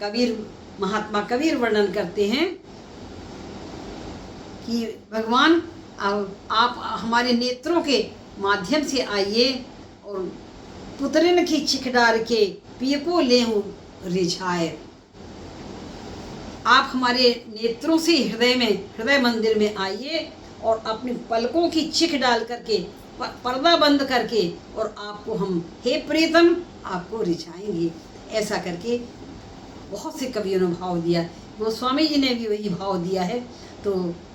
कबीर, महात्मा कबीर वर्णन करते हैं कि भगवान आप हमारे नेत्रों के माध्यम से आइए और पुतरिन की चिखडार के पिय को लेऊं रिझाए। आप हमारे नेत्रों से हृदय मंदिर में आइए और अपनी पलकों की चिख डाल करके, पर्दा बंद करके, और आपको हम, हे प्रीतम, आपको रिझाएंगे। ऐसा करके बहुत से कवियों ने भाव दिया। गोस्वामी जी ने भी वही भाव दिया है। तो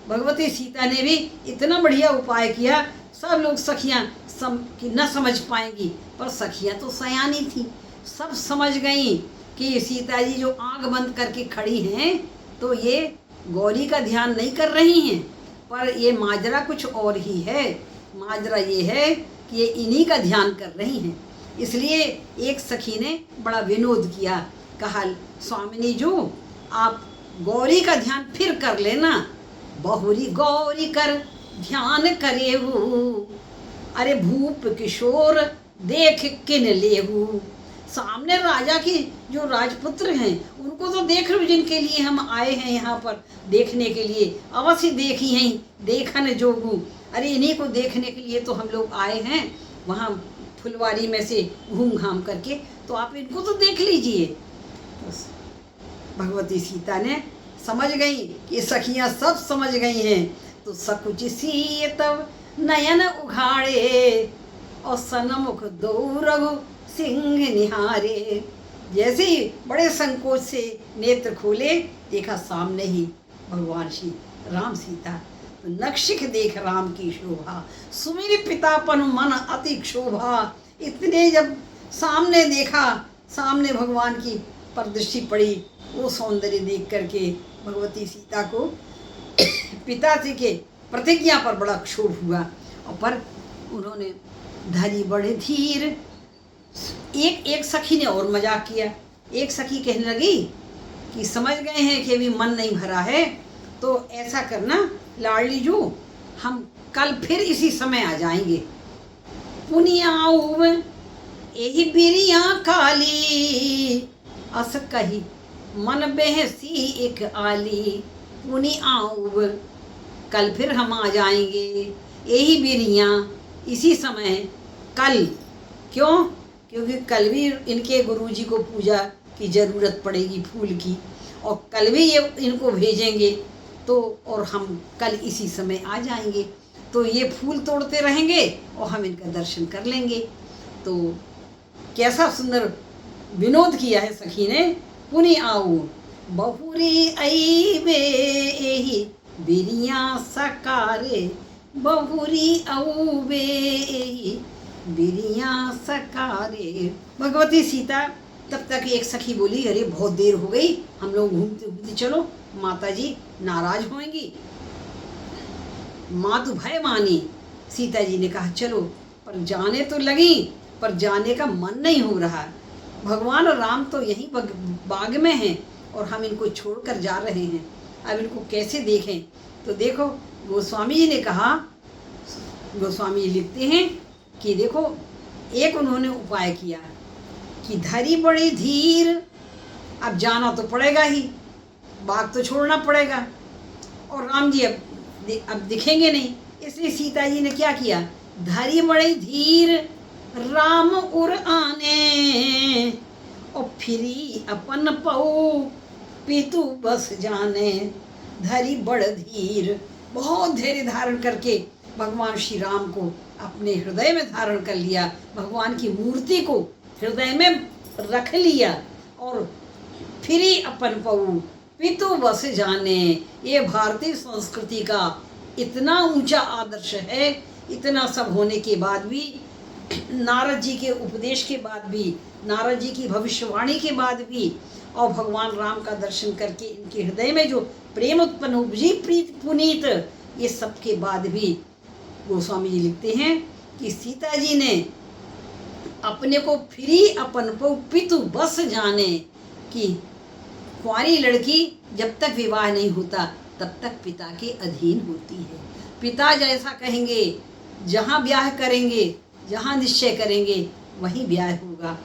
भगवती सीता ने भी इतना बढ़िया उपाय किया। सब लोग सखियां न समझ पाएंगी, पर सखियां तो सयानी थी, सब समझ गई कि सीता जी जो आंख बंद करके खड़ी हैं तो ये गौरी का ध्यान नहीं कर रही हैं, पर ये माजरा कुछ और ही है। माजरा ये है कि ये इन्हीं का ध्यान कर रही हैं। इसलिए एक सखी ने बड़ा विनोद किया, कहा स्वामिनी जो आप गौरी का ध्यान फिर कर लेना, बहुरी गौरी कर ध्यान करेहू, अरे भूप किशोर देख किन लेहू। सामने राजा की जो राजपुत्र हैं उनको तो देख लो, जिनके लिए हम आए हैं यहाँ पर देखने के लिए, अवश्य देखी हैं देखन जोगू। अरे इन्हीं को देखने के लिए तो हम लोग आए हैं वहाँ फुलवारी में से घूम घाम करके, तो आप इनको तो देख लीजिए। तो भगवती सीता ने समझ गई कि सखियाँ सब समझ गई हैं, तो सकुच सी तब नयन उघाड़े और सनमुख दो रघु सिंह निहारे। जैसे ही बड़े संकोच से नेत्र खोले, देखा सामने ही भगवान श्री राम सीता। तो नक्षिक देख राम की शोभा, सुमिर पितापन मन अति क्षोभा। इतने जब सामने देखा, सामने भगवान की परदृष्टि पड़ी, वो सौंदर्य देख करके भगवती सीता को पिताजी के प्रतिज्ञा पर बड़ा क्षोभ हुआ। और पर उन्होंने धरी बड़े धीर। एक सखी ने और मजाक किया। एक सखी कहने लगी कि समझ गए हैं कि अभी मन नहीं भरा है, तो ऐसा करना लाडली जू, हम कल फिर इसी समय आ जाएंगे। पुनियाऊ यही बिरिया काली, अस कही मन बेहसी एक आली। पुनि आऊ, कल फिर हम आ जाएंगे, यही बिरिया, इसी समय, कल। क्यों? क्योंकि कल भी इनके गुरुजी को पूजा की ज़रूरत पड़ेगी फूल की, और कल भी ये इनको भेजेंगे, तो और हम कल इसी समय आ जाएंगे, तो ये फूल तोड़ते रहेंगे और हम इनका दर्शन कर लेंगे। तो कैसा सुंदर विनोद किया है सखी ने। पुनि आऊ बहुरी आई बे एही बिरिया सकारे, बहुरी आऊ बे एही बिरिया सकारे। भगवती सीता तब तक एक सखी बोली, अरे बहुत देर हो गई, हम लोग घूमते घूमते चलो, माता जी नाराज होंगी। माँ तो भय मानी। सीता जी ने कहा चलो, पर जाने तो लगी, पर जाने का मन नहीं हो रहा। भगवान और राम तो यहीं बाग में हैं और हम इनको छोड़कर जा रहे हैं, अब इनको कैसे देखें। तो देखो गोस्वामी जी ने कहा, गोस्वामी जी लिखते हैं कि देखो एक उन्होंने उपाय किया कि धरी बड़ी धीर, अब जाना तो पड़ेगा ही, बाग तो छोड़ना पड़ेगा, और राम जी अब दिखेंगे नहीं, इसलिए सीता जी ने क्या किया, धरी बड़ी धीर राम उर आने, और फिरी अपन पऊ पीतू बस जाने। धरी बड़ धीर, बहुत धैर्य धारण करके भगवान श्री राम को अपने हृदय में धारण कर लिया, भगवान की मूर्ति को हृदय में रख लिया, और फिरी अपन पऊ पितु बस जाने। ये भारतीय संस्कृति का इतना ऊंचा आदर्श है। इतना सब होने के बाद भी, नारद जी के उपदेश के बाद भी, नारद जी की भविष्यवाणी के बाद भी, और भगवान राम का दर्शन करके इनके हृदय में जो प्रेम उत्पन्न उपजी, प्रीत पुनीत, ये सब के बाद भी गोस्वामी जी लिखते हैं कि सीता जी ने अपने को फिरी अपन को पितु बस जाने, कि कुंवारी लड़की जब तक विवाह नहीं होता तब तक पिता के अधीन होती है। पिता जैसा कहेंगे, जहाँ ब्याह करेंगे, जहाँ निश्चय करेंगे, वहीं ब्याह होगा।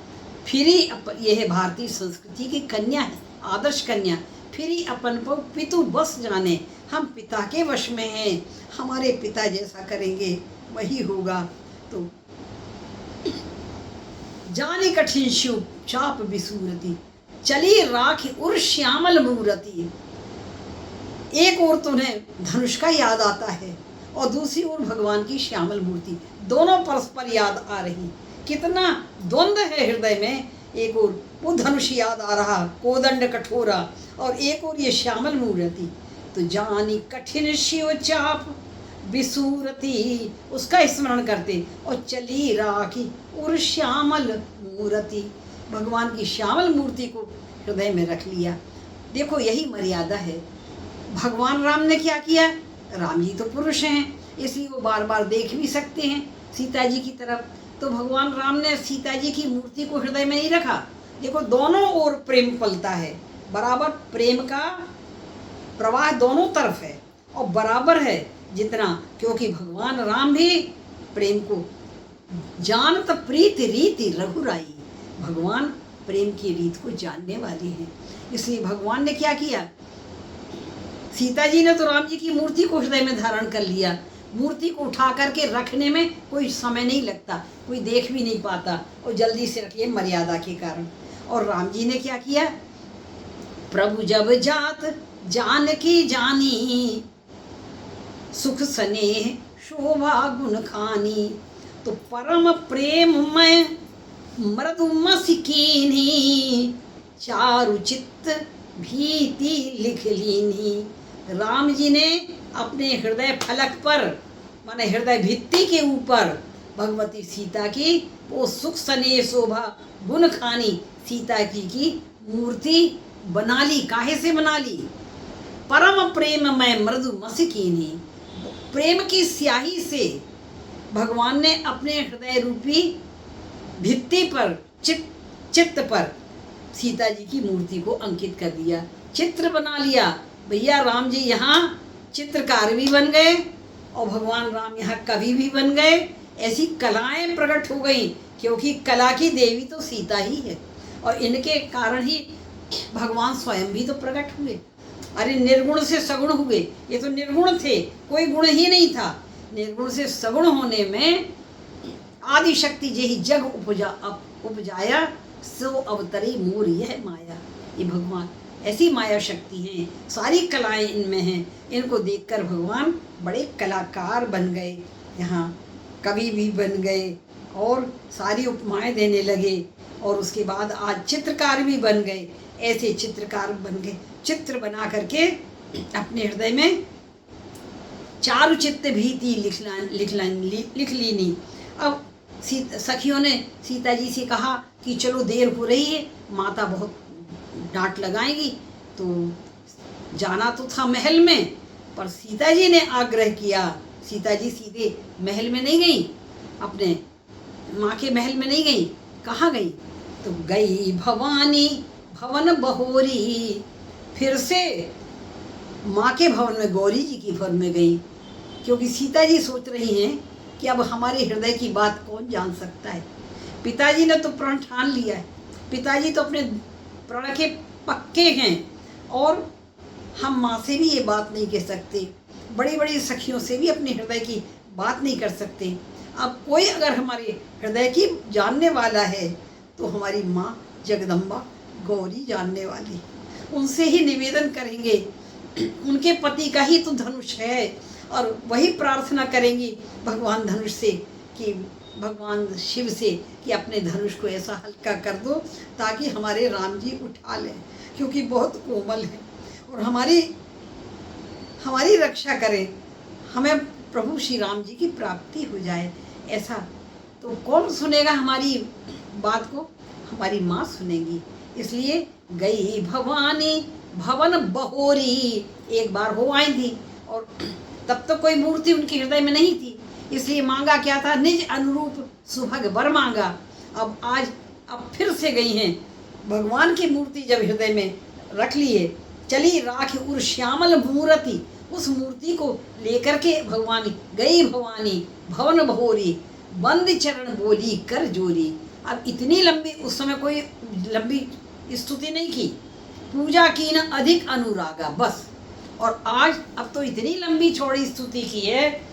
फिरी यह है भारतीय संस्कृति की कन्या है, आदर्श कन्या। फिरी अपन को पितु बस जाने, हम पिता के वश में हैं, हमारे पिता जैसा करेंगे वही होगा। तो जाने कठिन शिव चाप बिसूरती, चली राखी उर श्यामल मूरति। एक ओर तो उन्हें धनुष का याद आता है और दूसरी ओर भगवान की श्यामल मूर्ति, दोनों परस्पर याद आ रही। कितना द्वंद्व है हृदय में। एक ओर वो धनुष याद आ रहा, कोदंड कठोरा, और एक ओर ये श्यामल मूर्ति। तो जानी कठिन शिव चाप बिसूरती, उसका स्मरण करते, और चली राखी उर श्यामल मूर्ति, भगवान की श्यामल मूर्ति को हृदय में रख लिया। देखो यही मर्यादा है। भगवान राम ने क्या किया, राम जी तो पुरुष हैं, इसलिए वो बार बार देख भी सकते हैं सीता जी की तरफ। तो भगवान राम ने सीता जी की मूर्ति को हृदय में नहीं रखा। देखो दोनों ओर प्रेम पलता है, बराबर प्रेम का प्रवाह दोनों तरफ है, और बराबर है जितना, क्योंकि भगवान राम भी प्रेम को जानत प्रीत रीति रघुराई, भगवान प्रेम की रीत को जानने वाले हैं। इसलिए भगवान ने क्या किया, सीता जी ने तो राम जी की मूर्ति को हृदय में धारण कर लिया, मूर्ति को उठा करके रखने में कोई समय नहीं लगता, कोई देख भी नहीं पाता, और जल्दी से रखिए मर्यादा के कारण। और राम जी ने क्या किया, प्रभु जब जात जानकी जानी, सुख स्नेह शोभा गुण खानी, तो परम प्रेम में मृदु मस कीन्ही, चारु चित्त भीति लिख लीनी। राम जी ने अपने हृदय फलक पर, माने हृदय भित्ति के ऊपर, भगवती सीता की वो सुख स्नेह शोभा गुण खानी सीता जी की मूर्ति बना ली। काहे से बना ली, परम प्रेम में मृदु मस कीन्ही, प्रेम की स्याही से भगवान ने अपने हृदय रूपी भित्ति पर, चित्त पर सीता जी की मूर्ति को अंकित कर दिया, चित्र बना लिया। भैया राम जी यहाँ चित्रकार भी बन गए और भगवान राम यहाँ कवि भी बन गए। ऐसी कलाएं प्रकट हो गई, क्योंकि कला की देवी तो सीता ही है, और इनके कारण ही भगवान स्वयं भी तो प्रकट हुए। अरे निर्गुण से सगुण हुए, ये तो निर्गुण थे, कोई गुण ही नहीं था। निर्गुण से सगुण होने में आदि शक्ति जेहि जग उपजाया, सो अवतरी मोर यह माया। ये भगवान ऐसी माया शक्ति हैं, सारी कलाएं इनमें हैं। इनको देखकर भगवान बड़े कलाकार बन गए, यहाँ कवि भी बन गए और सारी उपमाएं देने लगे, और उसके बाद आज चित्रकार भी बन गए। ऐसे चित्रकार बन गए, चित्र बना करके अपने हृदय में चारु चित्त भीति लिख लीनी। अब सखियों ने सीता जी से कहा कि चलो देर हो रही है, माता बहुत डांट लगाएगी, तो जाना तो था महल में, पर सीता जी ने आग्रह किया। सीता जी सीधे महल में नहीं गई, अपने माँ के महल में नहीं गई। कहाँ गई, तो गई भवानी भवन बहोरी, फिर से माँ के भवन में, गौरी जी की भवन में गई। क्योंकि सीता जी सोच रही हैं कि अब हमारे हृदय की बात कौन जान सकता है। पिताजी ने तो प्रण ठान लिया है, पिताजी तो अपने प्रण के पक्के हैं, और हम माँ से भी ये बात नहीं कह सकते, बड़ी बड़ी सखियों से भी अपने हृदय की बात नहीं कर सकते। अब कोई अगर हमारे हृदय की जानने वाला है तो हमारी माँ जगदम्बा गौरी जानने वाली, उनसे ही निवेदन करेंगे। उनके पति का ही तो धनुष है, और वही प्रार्थना करेंगी भगवान धनुष से, कि भगवान शिव से कि अपने धनुष को ऐसा हल्का कर दो ताकि हमारे राम जी उठा लें, क्योंकि बहुत कोमल है, और हमारी रक्षा करें, हमें प्रभु श्री राम जी की प्राप्ति हो जाए। ऐसा तो कौन सुनेगा हमारी बात को, हमारी माँ सुनेगी। इसलिए गई भवानी भवन बहोरी, एक बार हो आई थी, और तब तो कोई मूर्ति उनके हृदय में नहीं थी, इसलिए मांगा क्या था, निज अनुरूप सुभग वर मांगा। अब फिर से गई हैं, भगवान की मूर्ति जब हृदय में रख लिए, चली राख उर श्यामल मूर्ति, उस मूर्ति को लेकर के भगवान गई भवानी भवन बहोरी, बंद चरण बोली कर जोरी। अब इतनी लंबी, उस समय कोई लंबी स्तुति नहीं की, पूजा की न अधिक अनुरागा, बस। और आज अब तो इतनी लंबी चौड़ी स्तुति की है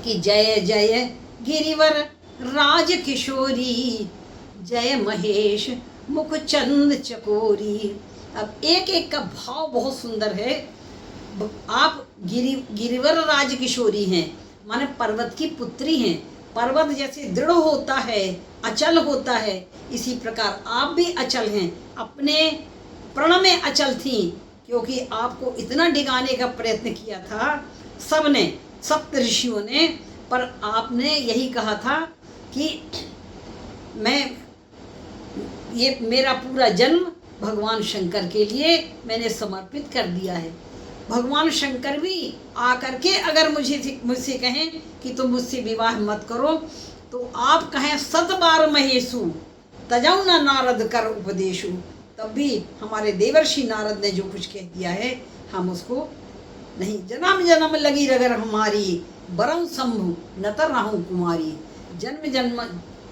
कि जय जय गिरिवर राज किशोरी, जय महेश मुख चंद चकोरी। अब एक एक का भाव बहुत सुंदर है। आप गिरिवर राज किशोरी हैं, माने पर्वत की पुत्री हैं। पर्वत जैसे दृढ़ होता है, अचल होता है, इसी प्रकार आप भी अचल हैं, अपने प्रण में अचल थी, क्योंकि आपको इतना डिगाने का प्रयत्न किया था सबने, सप्त ऋषियों ने, पर आपने यही कहा था कि ये मेरा पूरा जन्म भगवान शंकर के लिए मैंने समर्पित कर दिया है। भगवान शंकर भी आकर के अगर मुझसे कहें कि तुम मुझसे विवाह मत करो, तो आप कहें 7 बार महेशु तजौ न नारद कर उपदेशु, तब भी हमारे देवर्षि नारद ने जो कुछ कह दिया है हम उसको नहीं। जन्म जन्म लगी रगर हमारी, बरम शंभु नतर रहूं कुमारी। जन्म जन्म,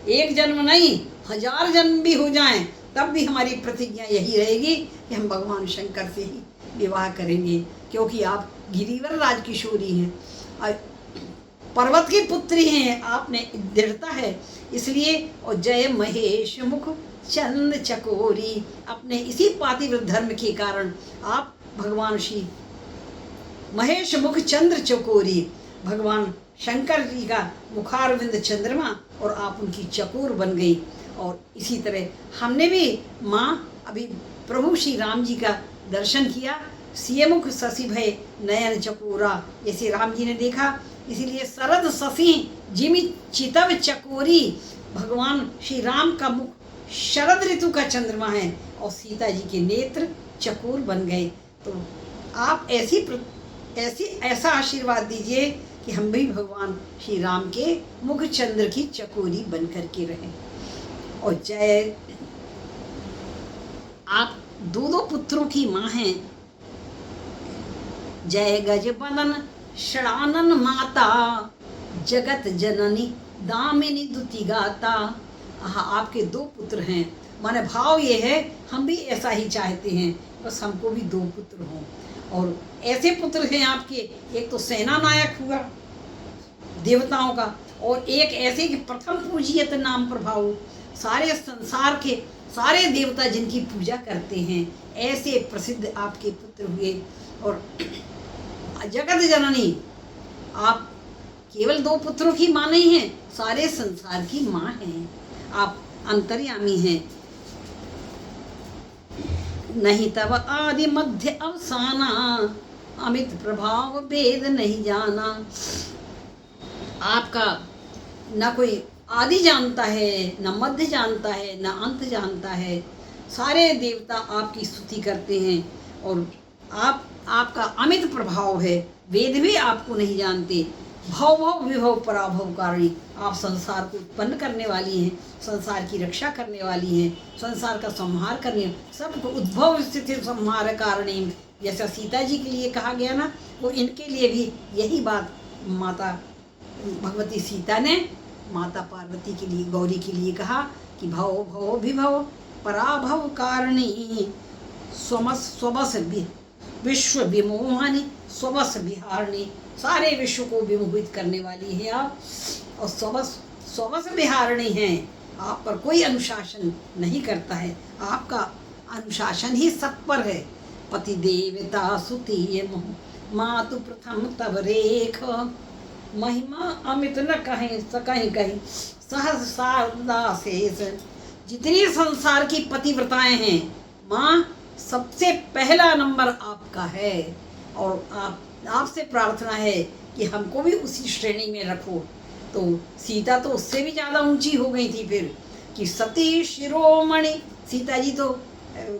एक जन्म नहीं 1000 जन्म भी हो जाएं, तब भी हमारी प्रतिज्ञा यही रहेगी कि हम भगवान शंकर से ही विवाह करेंगे, क्योंकि आप गिरिवर राज किशोरी हैं। और पर्वत की पुत्री हैं, आपने दृढ़ता है इसलिए। और जय महेश मुख चंद चकोरी, अपने इसी पातिव्रत धर्म के कारण आप भगवान श्री महेश मुख चंद्र चकोरी, भगवान शंकर जी का मुखारविंद चंद्रमा और आप उनकी चकोर बन गई। और इसी तरह हमने भी माँ अभी प्रभु श्री राम जी का दर्शन किया, सियमुख शशि भय नयन चकोरा, जैसे राम जी ने देखा, इसीलिए शरद शशि जिमि चितव चकोरी, भगवान श्री राम का मुख शरद ऋतु का चंद्रमा है और सीता जी के नेत्र चकोर बन गए। तो आप ऐसा आशीर्वाद दीजिए कि हम भी भगवान श्री राम के मुख चंद्र की चकोरी बन करके रहें। और जय, आप दो पुत्रों की माँ हैं, जय गज बदन षडानन माता, जगत जननी दामिनी दुति गाता। आपके 2 पुत्र हैं, माने भाव ये है हम भी ऐसा ही चाहते हैं, बस हमको भी 2 पुत्र हों। और ऐसे पुत्र हैं आपके, एक तो सेना नायक हुआ देवताओं का, और एक ऐसे कि प्रथम पूजियत नाम प्रभाव, सारे संसार के सारे देवता जिनकी पूजा करते हैं, ऐसे प्रसिद्ध आपके पुत्र हुए। और जगत जननी, आप केवल 2 पुत्रों की माँ नहीं हैं, सारे संसार की माँ हैं, आप अंतर्यामी हैं। नहीं तब आदि मध्य अवसाना, अमित प्रभाव वेद नहीं जाना। आपका न कोई आदि जानता है, न मध्य जानता है, न अंत जानता है, सारे देवता आपकी स्तुति करते हैं। और आपका अमित प्रभाव है, वेद भी आपको नहीं जानते। भव भव विभव पराभव कारणी, आप संसार को उत्पन्न करने वाली हैं, संसार की रक्षा करने वाली हैं, संसार का संहार करने, सबको उद्भव स्थिति संहार कारणी, जैसा सीता जी के लिए कहा गया ना, वो इनके लिए भी यही बात माता भगवती सीता ने माता पार्वती के लिए, गौरी के लिए कहा कि भव भव विभव पराभव कारणी, स्वबस विश्व विमोहनी स्वबस विहारणी, सारे विश्व को विमोहित करने वाली है आप, और स्वबस विहारणी हैं, आप पर कोई अनुशासन नहीं करता है, आपका अनुशासन ही सब पर है। पति देवता सुती मातु प्रथम तब रेख, महिमा अमित न कहीं सकहीं कहीं सहस्रार्धा शेष। जितनी संसार की पतिव्रताएं हैं, माँ सबसे पहला नंबर आपका है। और आपसे प्रार्थना है कि हमको भी उसी श्रेणी में रखो। तो सीता तो उससे भी ज़्यादा ऊंची हो गई थी फिर, कि सती शिरोमणि, सीता जी तो,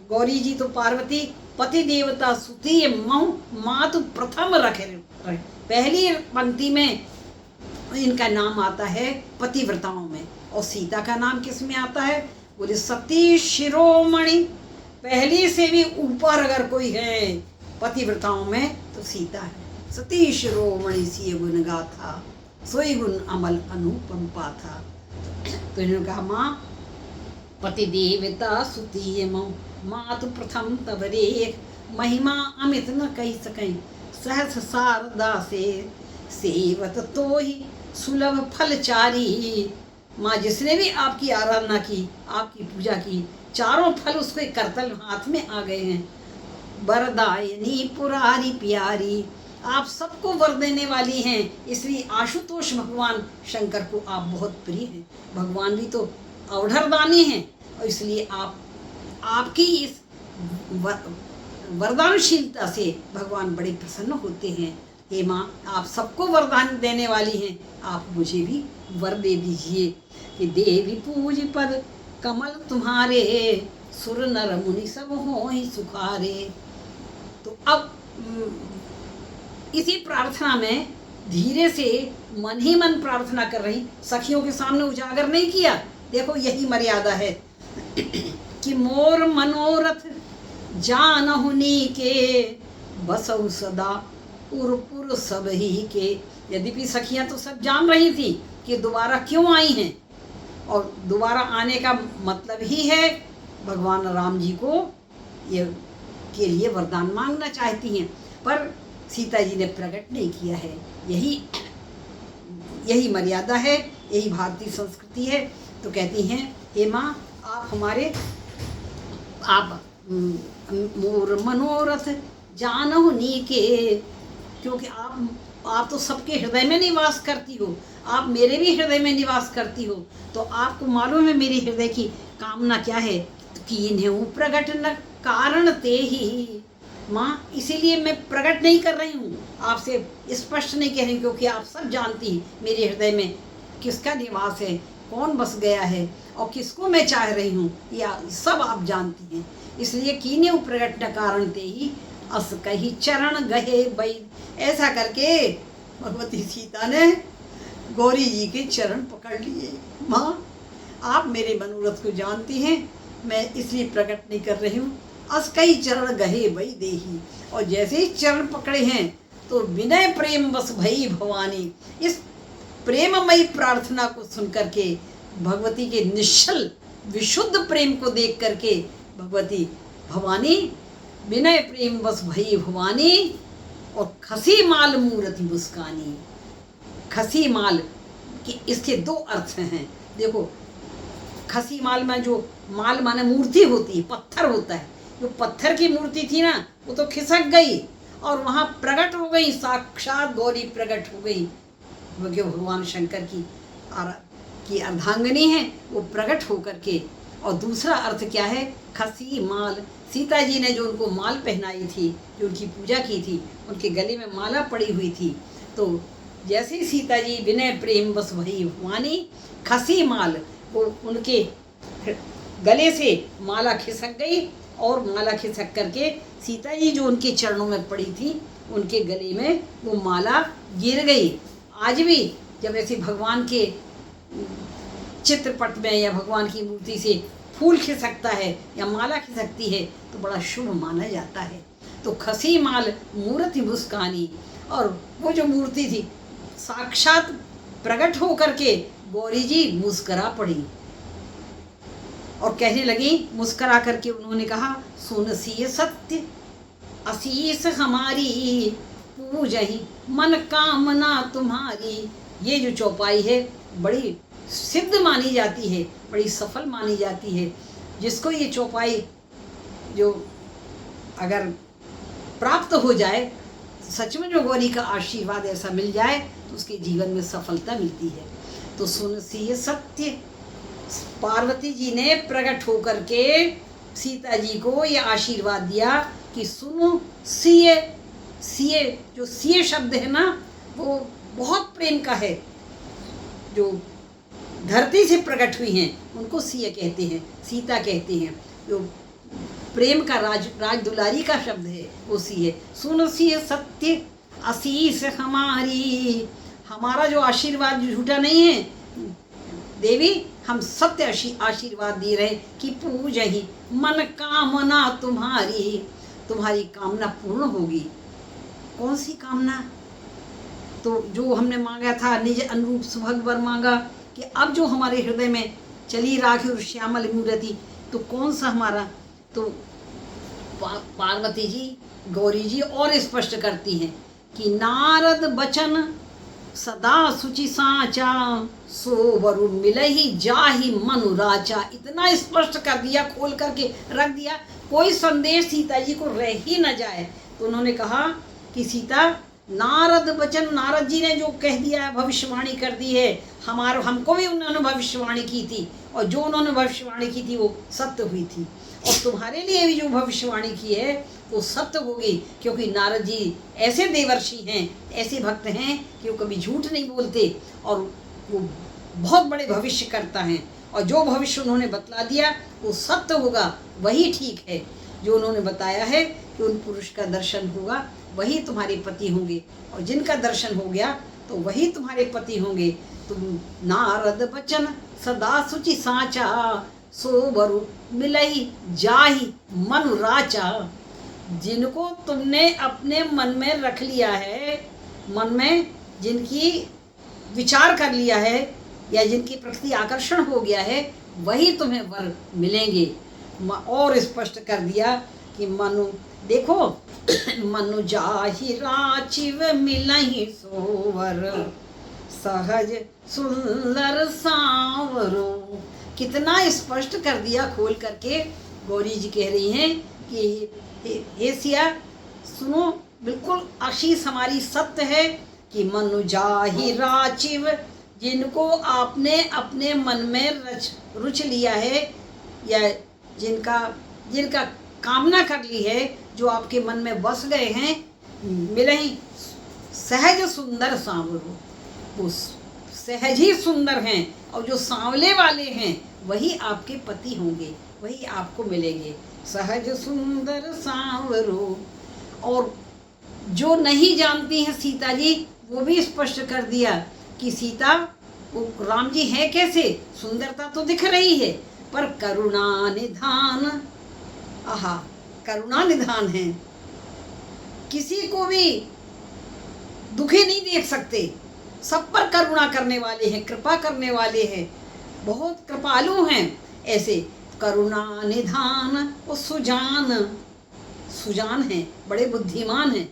गौरी जी तो पार्वती, पति देवता सुती महु मातु प्रथम रखे, पहली पंक्ति में इनका नाम आता है पतिव्रताओं में। और सीता का नाम किस में आता है? बोले सती शिरोमणि, पहली से भी ऊपर अगर कोई है पतिव्रताओं में तो सीता है। सती शिरोमणि सिय गुण गाथा, सोई गुण अमल अनुपम पाथा। तो इन्होंने कहा माँ पति देवता सुती मातु प्रथम तब रेख, महिमा अमित न कही सकें, सहस शारदा से सेवत तो ही सुलभ फलचारी। माँ जिसने भी आपकी आराधना की, आपकी पूजा की, चारों फल उसके करतल हाथ में आ गए हैं। वरदायनी पुरारी प्यारी, आप सबको वर देने वाली हैं, इसलिए आशुतोष भगवान शंकर को आप बहुत प्रिय हैं। भगवान भी तो अवधरदानी हैं, और इसलिए आपकी इस वरदानशीलता से भगवान बड़े प्रसन्न होते हैं। हे माँ, आप सबको वरदान देने वाली हैं, आप मुझे भी वर दे दीजिए कि देवी पूज पद कमल तुम्हारे, सुर नर मुनि सब हों सुखारे। तो अब इसी प्रार्थना में धीरे से मन ही मन प्रार्थना कर रही, सखियों के सामने उजागर नहीं किया। देखो यही मर्यादा है कि मोर मनोरथ जानहुनी के, बसउ सदा उरपुर सब ही के। यद्यपि सखियां तो सब जान रही थी कि दोबारा क्यों आई हैं, और दोबारा आने का मतलब ही है भगवान राम जी को ये के लिए वरदान मांगना चाहती हैं, पर सीता जी ने प्रकट नहीं किया है। यही यही मर्यादा है, यही भारतीय संस्कृति है। तो कहती हैं, हे माँ, आप हमारे, आप मोर मनोरथ जानहु नीके, क्योंकि आप तो सबके हृदय में निवास करती हो, आप मेरे भी हृदय में निवास करती हो, तो आपको मालूम है मेरी हृदय की कामना क्या है। तो कीन्हु प्रगट न कारण ते ही, माँ इसीलिए मैं प्रकट नहीं कर रही हूँ, आपसे स्पष्ट नहीं कह रही हूँ, क्योंकि आप सब जानती हैं मेरे हृदय में किसका निवास है, कौन बस गया है और किसको मैं चाह रही हूँ, या सब आप जानती हैं। इसलिए कीन्हु प्रगट न कारण ते ही, अस कही चरण गहे बई। ऐसा करके भगवती सीता ने गौरी जी के चरण पकड़ लिए। माँ आप मेरे मनोरथ को जानती हैं, मैं इसलिए प्रकट नहीं कर रही हूँ। अस कई चरण गहे बई देही, और जैसे ही चरण पकड़े हैं तो विनय प्रेम बस भई भवानी। इस प्रेममयी प्रार्थना को सुन करके, भगवती के निश्चल विशुद्ध प्रेम को देख करके, भगवती भवानी विनय प्रेम बस भई भवानी, और खसी माल मूर्ति मुस्कानी। खसी माल कि इसके दो अर्थ हैं। देखो, खसी माल में जो माल माने मूर्ति होती है, पत्थर होता है, जो पत्थर की मूर्ति थी ना, वो तो खिसक गई और वहाँ प्रकट हो गई, साक्षात गौरी प्रकट हो गई, जो भगवान शंकर की अर्धांगिनी है, वो प्रकट हो करके। और दूसरा अर्थ क्या है, खसी माल, सीता जी ने जो उनको माल पहनाई थी, जो उनकी पूजा की थी, उनके गले में माला पड़ी हुई थी, तो जैसे ही सीता जी विनय प्रेम बस भई भवानी, खसी माल, वो उनके गले से माला खिसक गई, और माला खिसक करके सीता जी जो उनके चरणों में पड़ी थी, उनके गले में वो माला गिर गई। आज भी जब ऐसे भगवान के चित्रपट में या भगवान की मूर्ति से फूल खिसकता है या माला खिसकती है तो बड़ा शुभ माना जाता है। तो खसी माल मूर्ति मुस्कानी, और वो जो मूर्ति थी साक्षात प्रकट हो करके गौरी जी मुस्करा पड़ी और कहने लगी, मुस्करा करके उन्होंने कहा, सुन सी सत्य असीस हमारी, पूजहि मन कामना तुम्हारी। ये जो चौपाई है बड़ी सिद्ध मानी जाती है, बड़ी सफल मानी जाती है। जिसको ये चौपाई जो अगर प्राप्त हो जाए, सच में जो गौरी का आशीर्वाद ऐसा मिल जाए, तो उसके जीवन में सफलता मिलती है। तो सुन सी सत्य, पार्वती जी ने प्रकट होकर के सीता जी को ये आशीर्वाद दिया कि सुनो, सिए, सिए, जो सिए शब्द है ना, वो बहुत प्रेम का है। जो धरती से प्रकट हुई हैं उनको सिए कहते हैं, सीता कहते हैं। जो प्रेम का राज दुलारी का शब्द है वो सिए। सुनो सिए सत्य आशीष हमारी, हमारा जो आशीर्वाद झूठा नहीं है देवी, हम सत्य आशीर्वाद दे रहे कि पूजहि मन कामना तुम्हारी, तुम्हारी कामना पूर्ण होगी। कौन सी कामना? तो जो हमने मांगा था, निज अनुरूप सुभग वर मांगा, कि अब जो हमारे हृदय में चली राखी और श्यामल मूर्ति, तो कौन सा हमारा? तो पार्वती जी, गौरी जी और स्पष्ट करती हैं कि नारद बचन सदा सुचि साचा, सो वरु मिलहि जाहि मनुराचा। इतना स्पष्ट कर दिया, खोल करके रख दिया, कोई संदेश सीता जी को रह ही न जाए। तो उन्होंने कहा कि सीता, नारद वचन, नारद जी ने जो कह दिया है, भविष्यवाणी कर दी है, हमको भी उन्होंने भविष्यवाणी की थी, और जो उन्होंने भविष्यवाणी की थी वो सत्य हुई थी, और तुम्हारे लिए भी जो भविष्यवाणी की है वो सत्य होगी, क्योंकि नारद जी ऐसे देवर्षि हैं, ऐसे भक्त हैं कि वो कभी झूठ नहीं बोलते, और वो बहुत बड़े भविष्य करता हैं, और जो भविष्य उन्होंने बतला दिया वो सत्य होगा, वही ठीक है। जो उन्होंने बताया है कि उन पुरुष का दर्शन होगा वही तुम्हारे पति होंगे, और जिनका दर्शन हो गया तो वही तुम्हारे पति होंगे। तुम नारद बचन सदा सुचि साचा, सो वरु मिलहि जाहि मनु राचा। जिनको तुमने अपने मन में रख लिया है, मन में जिनकी विचार कर लिया है, या जिनके प्रति आकर्षण हो गया है, वही तुम्हें वर मिलेंगे। और स्पष्ट कर दिया कि मनु, देखो, मनु जाहि राचिव मिलहि सोवर, सहज सुंदर सांवरो। कितना स्पष्ट कर दिया खोल करके। गौरी जी कह रही हैं कि हे सिया सुनो, बिल्कुल आशीष हमारी सत्य है कि मनु जाहि राचिव, जिनको आपने अपने मन में रुच लिया है, या जिनका कामना कर ली है, जो आपके मन में बस गए हैं, मिले ही सहज सुंदर सांवरो। वो सहज ही सुंदर हैं, और जो सांवले वाले हैं वही आपके पति होंगे, वही आपको मिलेंगे। सहज सुंदर सांवरो। और जो नहीं जानती हैं सीता जी, वो भी स्पष्ट कर दिया कि सीता, वो राम जी हैं कैसे। सुंदरता तो दिख रही है, पर करुणा निधान, आहा, करुणा निधान है। किसी को भी दुखी नहीं देख सकते, सब पर करुणा करने वाले हैं, कृपा करने वाले हैं, बहुत कृपालु हैं। ऐसे करुणा निधान, वो सुजान हैं, बड़े बुद्धिमान हैं।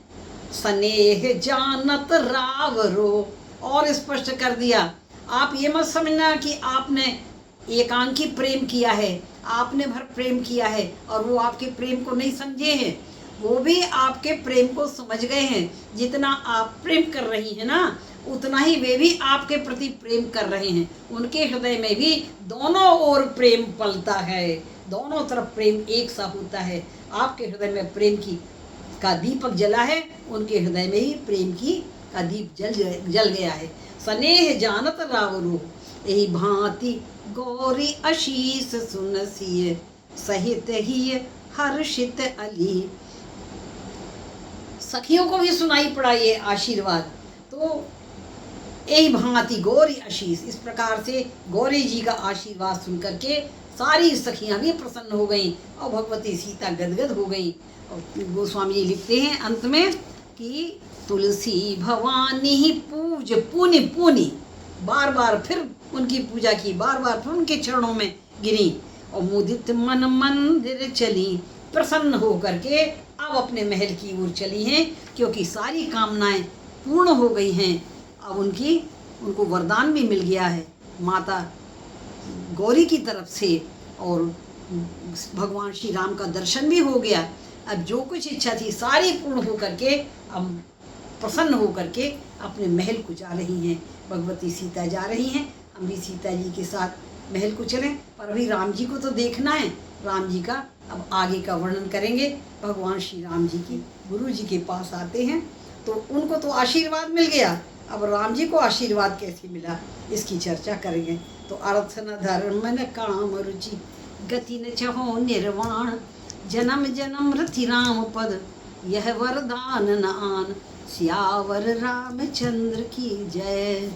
स्नेह जानत रावरो। और स्पष्ट कर दिया, आप ये मत समझना कि आपने एकांकी प्रेम किया है, आपने भर प्रेम किया है और वो आपके प्रेम को नहीं समझे हैं। वो भी आपके प्रेम को समझ गए हैं। जितना आप प्रेम कर रही हैं ना, उतना ही वे भी आपके प्रति प्रेम कर रहे हैं। उनके हृदय में भी दोनों ओर प्रेम पलता है, दोनों तरफ प्रेम एक सा होता है। आपके हृदय में प्रेम का दीपक जला है, उनके हृदय में ही प्रेम का दीप जल गया है। स्नेह जानत रावरो, यही भांति गौरी आशीष सुनसिए, सहित ही हर्षित अली। सखियों को भी सुनाई पड़ा ये आशीर्वाद। तो यही भांति गौरी आशीष, इस प्रकार से गौरी जी का आशीर्वाद सुन करके सारी सखियां भी प्रसन्न हो गईं और भगवती सीता गदगद हो गईं। और गोस्वामी जी लिखते हैं अंत में कि तुलसी भवानी पूज पुनि पुनि, बार बार फिर उनकी पूजा की, बार बार फिर उनके चरणों में गिरी और मुदित मन मंदिर चली। प्रसन्न हो करके अब अपने महल की ओर चली हैं, क्योंकि सारी कामनाएं पूर्ण हो गई हैं। अब उनको वरदान भी मिल गया है माता गौरी की तरफ से, और भगवान श्री राम का दर्शन भी हो गया। अब जो कुछ इच्छा थी सारी पूर्ण हो करके अब प्रसन्न हो करके अपने महल को जा रही हैं। भगवती सीता जा रही हैं, हम भी सीता जी के साथ महल को चलें। पर अभी राम जी को तो देखना है, राम जी का अब आगे का वर्णन करेंगे। भगवान श्री राम जी की गुरु जी के पास आते हैं, तो उनको तो आशीर्वाद मिल गया, अब राम जी को आशीर्वाद कैसे मिला इसकी चर्चा करेंगे। तो अर्थ न धर्म न काम रुचि, गति न चहो निर्वाण, जन्म जन्म रति राम पद, यह वरदान न आन। सियावर रामचंद्र की जय।